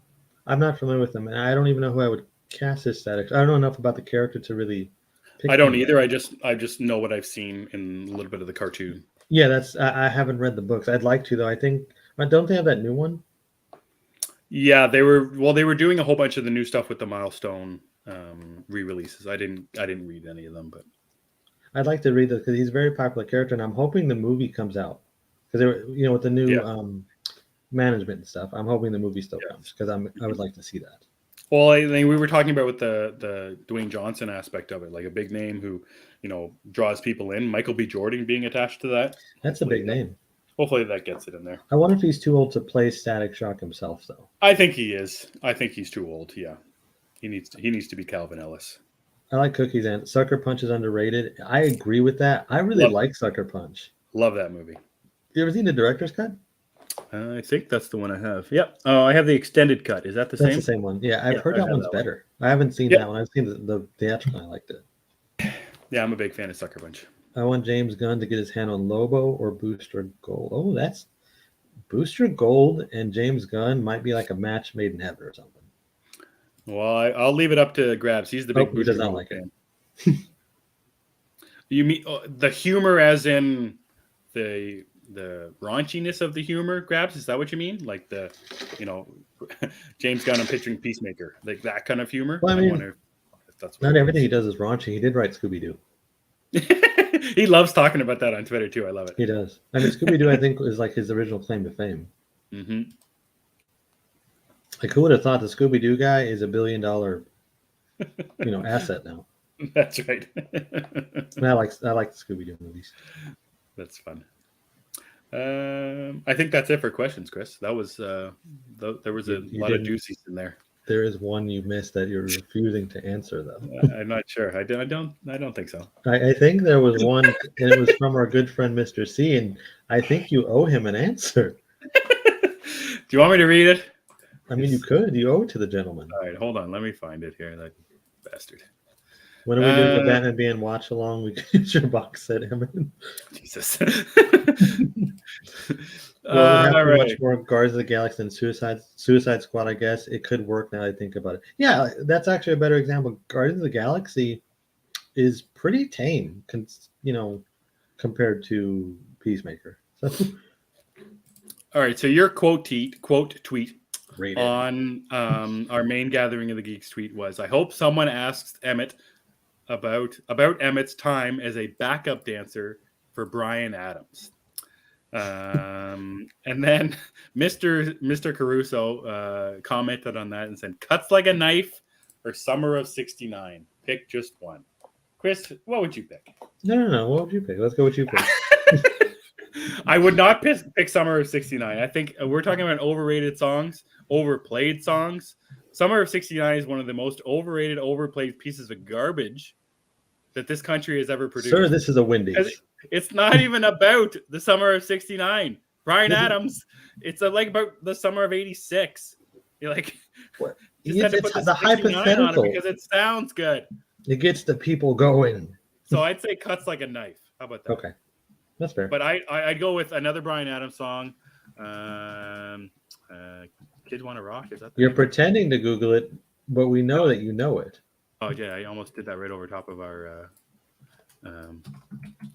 S2: I'm not familiar with him, and I don't even know who I would cast as Static. I don't know enough about the character to really pick
S1: I don't either. I just know what I've seen in a little bit of the cartoon.
S2: Yeah, I haven't read the books. I'd like to though. I think don't they have that new one?
S1: Yeah, they were doing a whole bunch of the new stuff with the Milestone re-releases. I didn't read any of them, but
S2: I'd like to read that because he's a very popular character, and I'm hoping the movie comes out because they were, with the new management and stuff. I'm hoping the movie still comes because I would like to see that.
S1: Well, I think we were talking about with the Dwayne Johnson aspect of it, like a big name who, draws people in. Michael B. Jordan being attached to that.
S2: That's a big name.
S1: Hopefully that gets it in there.
S2: I wonder if he's too old to play Static Shock himself, though.
S1: I think he is. I think he's too old. Yeah, he needs to be Calvin Ellis.
S2: I like Cookies and Sucker Punch is underrated. I agree with that. I really like Sucker Punch.
S1: Love that movie.
S2: You ever seen the director's cut?
S1: I think that's the one I have. Yep. Oh, I have the extended cut. Is that the
S2: That's
S1: same?
S2: the same one. Yeah, I've heard
S1: I
S2: that
S1: have
S2: one's
S1: that one.
S2: better. I haven't seen
S1: Yep.
S2: that one. I've seen the theatrical. I liked it.
S1: Yeah, I'm a big fan of Sucker Punch.
S2: I want James Gunn to get his hand on Lobo or Booster Gold. Oh, that's Booster Gold and James Gunn might be like a match made in heaven or something.
S1: Well, I'll leave it up to Grabs. He's the big
S2: He does not
S1: Gold
S2: like
S1: fan.
S2: it.
S1: You mean the humor, as in the raunchiness of the humor, Grabs? Is that what you mean? Like the, James Gunn, I'm picturing Peacemaker, like that kind of humor.
S2: Well, I mean,
S1: wonder if that's
S2: not everything he does is raunchy. He did write Scooby Doo.
S1: He loves talking about that on Twitter too. I love it.
S2: He does. I mean, Scooby Doo, I think, is like his original claim to fame.
S1: Mm-hmm.
S2: Like, who would have thought the Scooby Doo guy is $1 billion, asset now?
S1: That's right.
S2: I like the Scooby Doo movies.
S1: That's fun. I think that's it for questions, Chris. That was there was a lot of juicies in there.
S2: There is one you missed that you're refusing to answer, though.
S1: I'm not sure. I don't think so.
S2: I think there was one, and it was from our good friend Mr. C, and I think you owe him an answer.
S1: Do you want me to read it?
S2: I mean, you could. You owe it to the gentleman.
S1: All right, hold on. Let me find it here. That bastard.
S2: When are we doing the Batman Beyond watch along? We get your box set, Emmet.
S1: Jesus.
S2: Well, we have
S1: right.
S2: much more Guardians of the Galaxy than Suicide Squad, I guess. It could work now that I think about it. Yeah, that's actually a better example. Guardians of the Galaxy is pretty tame, compared to Peacemaker. So.
S1: All right, so your quote tweet
S2: Rated.
S1: on our main Gathering of the Geeks tweet was, I hope someone asks Emmet about Emmet's time as a backup dancer for Bryan Adams. And then Mr. Caruso commented on that and said, cuts like a knife or Summer of 69. Pick just one. Chris, what would you pick?
S2: No. What would you pick? Let's go with you pick.
S1: I would not pick Summer of 69. I think we're talking about overrated songs, overplayed songs. Summer of 69 is one of the most overrated, overplayed pieces of garbage that this country has ever produced.
S2: Sir, this is a Wendy's.
S1: It's not even about the Summer of 69. Bryan Adams, it's like about the Summer of 86. You're like,
S2: what?
S1: Just had to put the hypothetical on it because it sounds good.
S2: It gets the people going.
S1: So I'd say cuts like a knife. How about that?
S2: Okay. That's fair.
S1: But I'd go with another Bryan Adams song. Kids Want to Rock. Is that
S2: You're pretending to Google it, but we know that you know it.
S1: Oh yeah, I almost did that right over top of our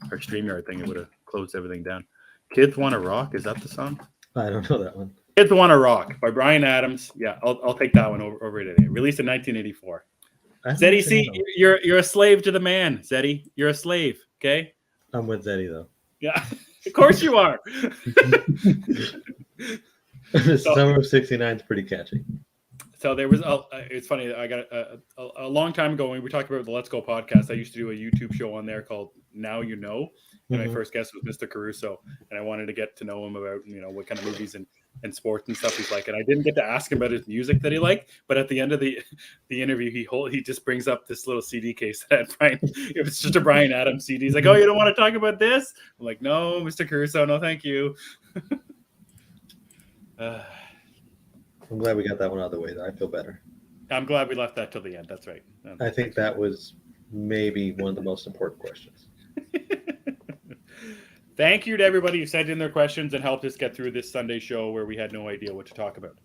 S1: StreamYard thing. It would have closed everything down. Kids Want to Rock. Is that the song?
S2: I don't know that one.
S1: Kids Want to Rock by Bryan Adams. Yeah, I'll take that one over today. Released in 1984. Zeddy, see, you're a slave to the man, Zeddy. You're a slave, okay?
S2: I'm with Zeddy, though.
S1: Yeah, of course you are.
S2: Summer of 69 is pretty catchy.
S1: So there was, it's funny, I got a long time ago when we talked about the Let's Go podcast, I used to do a YouTube show on there called Now You Know. And my first guest was Mr. Caruso. And I wanted to get to know him about, what kind of movies and sports and stuff he's like. And I didn't get to ask him about his music that he liked. But at the end of the interview, he just brings up this little CD case that it was just a Bryan Adams CD. He's like, oh, you don't want to talk about this? I'm like, no, Mr. Caruso, no, thank you.
S2: I'm glad we got that one out of the way, though. I feel better.
S1: I'm glad we left that till the end. That's right.
S2: I think that was maybe one of the most important questions.
S1: Thank you to everybody who sent in their questions and helped us get through this Sunday show where we had no idea what to talk about.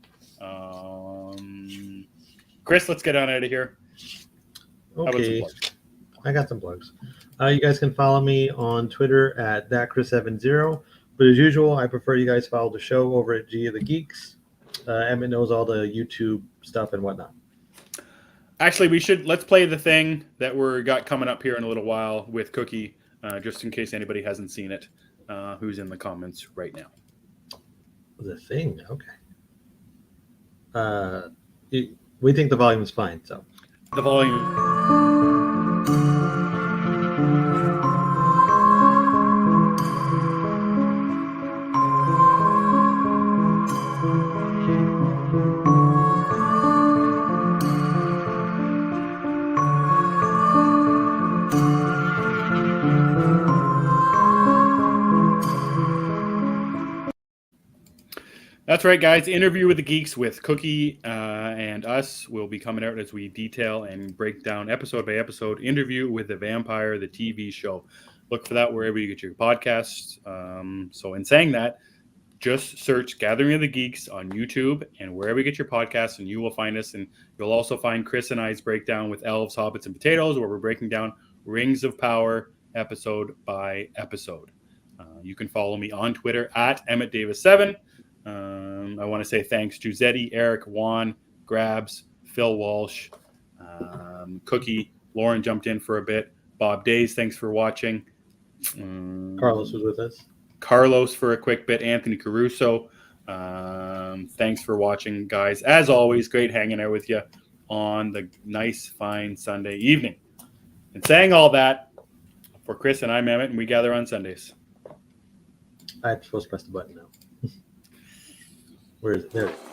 S1: Chris, let's get on out of here.
S2: Okay. I got some plugs. You guys can follow me on Twitter at thatchris70. But as usual, I prefer you guys follow the show over at G of the Geeks. Emmet knows all the YouTube stuff and whatnot.
S1: Actually, let's play the thing that we got coming up here in a little while with Cookie, just in case anybody hasn't seen it, who's in the comments right now.
S2: The thing, okay. We think the volume is fine, so.
S1: The volume. That's right, guys. Interview with the Geeks with Cookie and us will be coming out as we detail and break down episode by episode Interview with the Vampire, the TV show. Look for that wherever you get your podcasts. So in saying that, just search Gathering of the Geeks on YouTube and wherever you get your podcasts, and you will find us. And you'll also find Chris and I's breakdown with Elves, Hobbits, and Potatoes, where we're breaking down Rings of Power episode by episode. You can follow me on Twitter at EmmettDavis7. I want to say thanks to Zeddy, Eric, Juan, Grabs, Phil Walsh, Cookie, Lauren jumped in for a bit, Bob Days, thanks for watching.
S2: Carlos was with us.
S1: Carlos for a quick bit, Anthony Caruso. Thanks for watching, guys. As always, great hanging out with you on the nice, fine Sunday evening. And saying all that, for Chris and I'm Emmett, and we gather on Sundays.
S2: I'm supposed to press the button now. Where is it? There it is.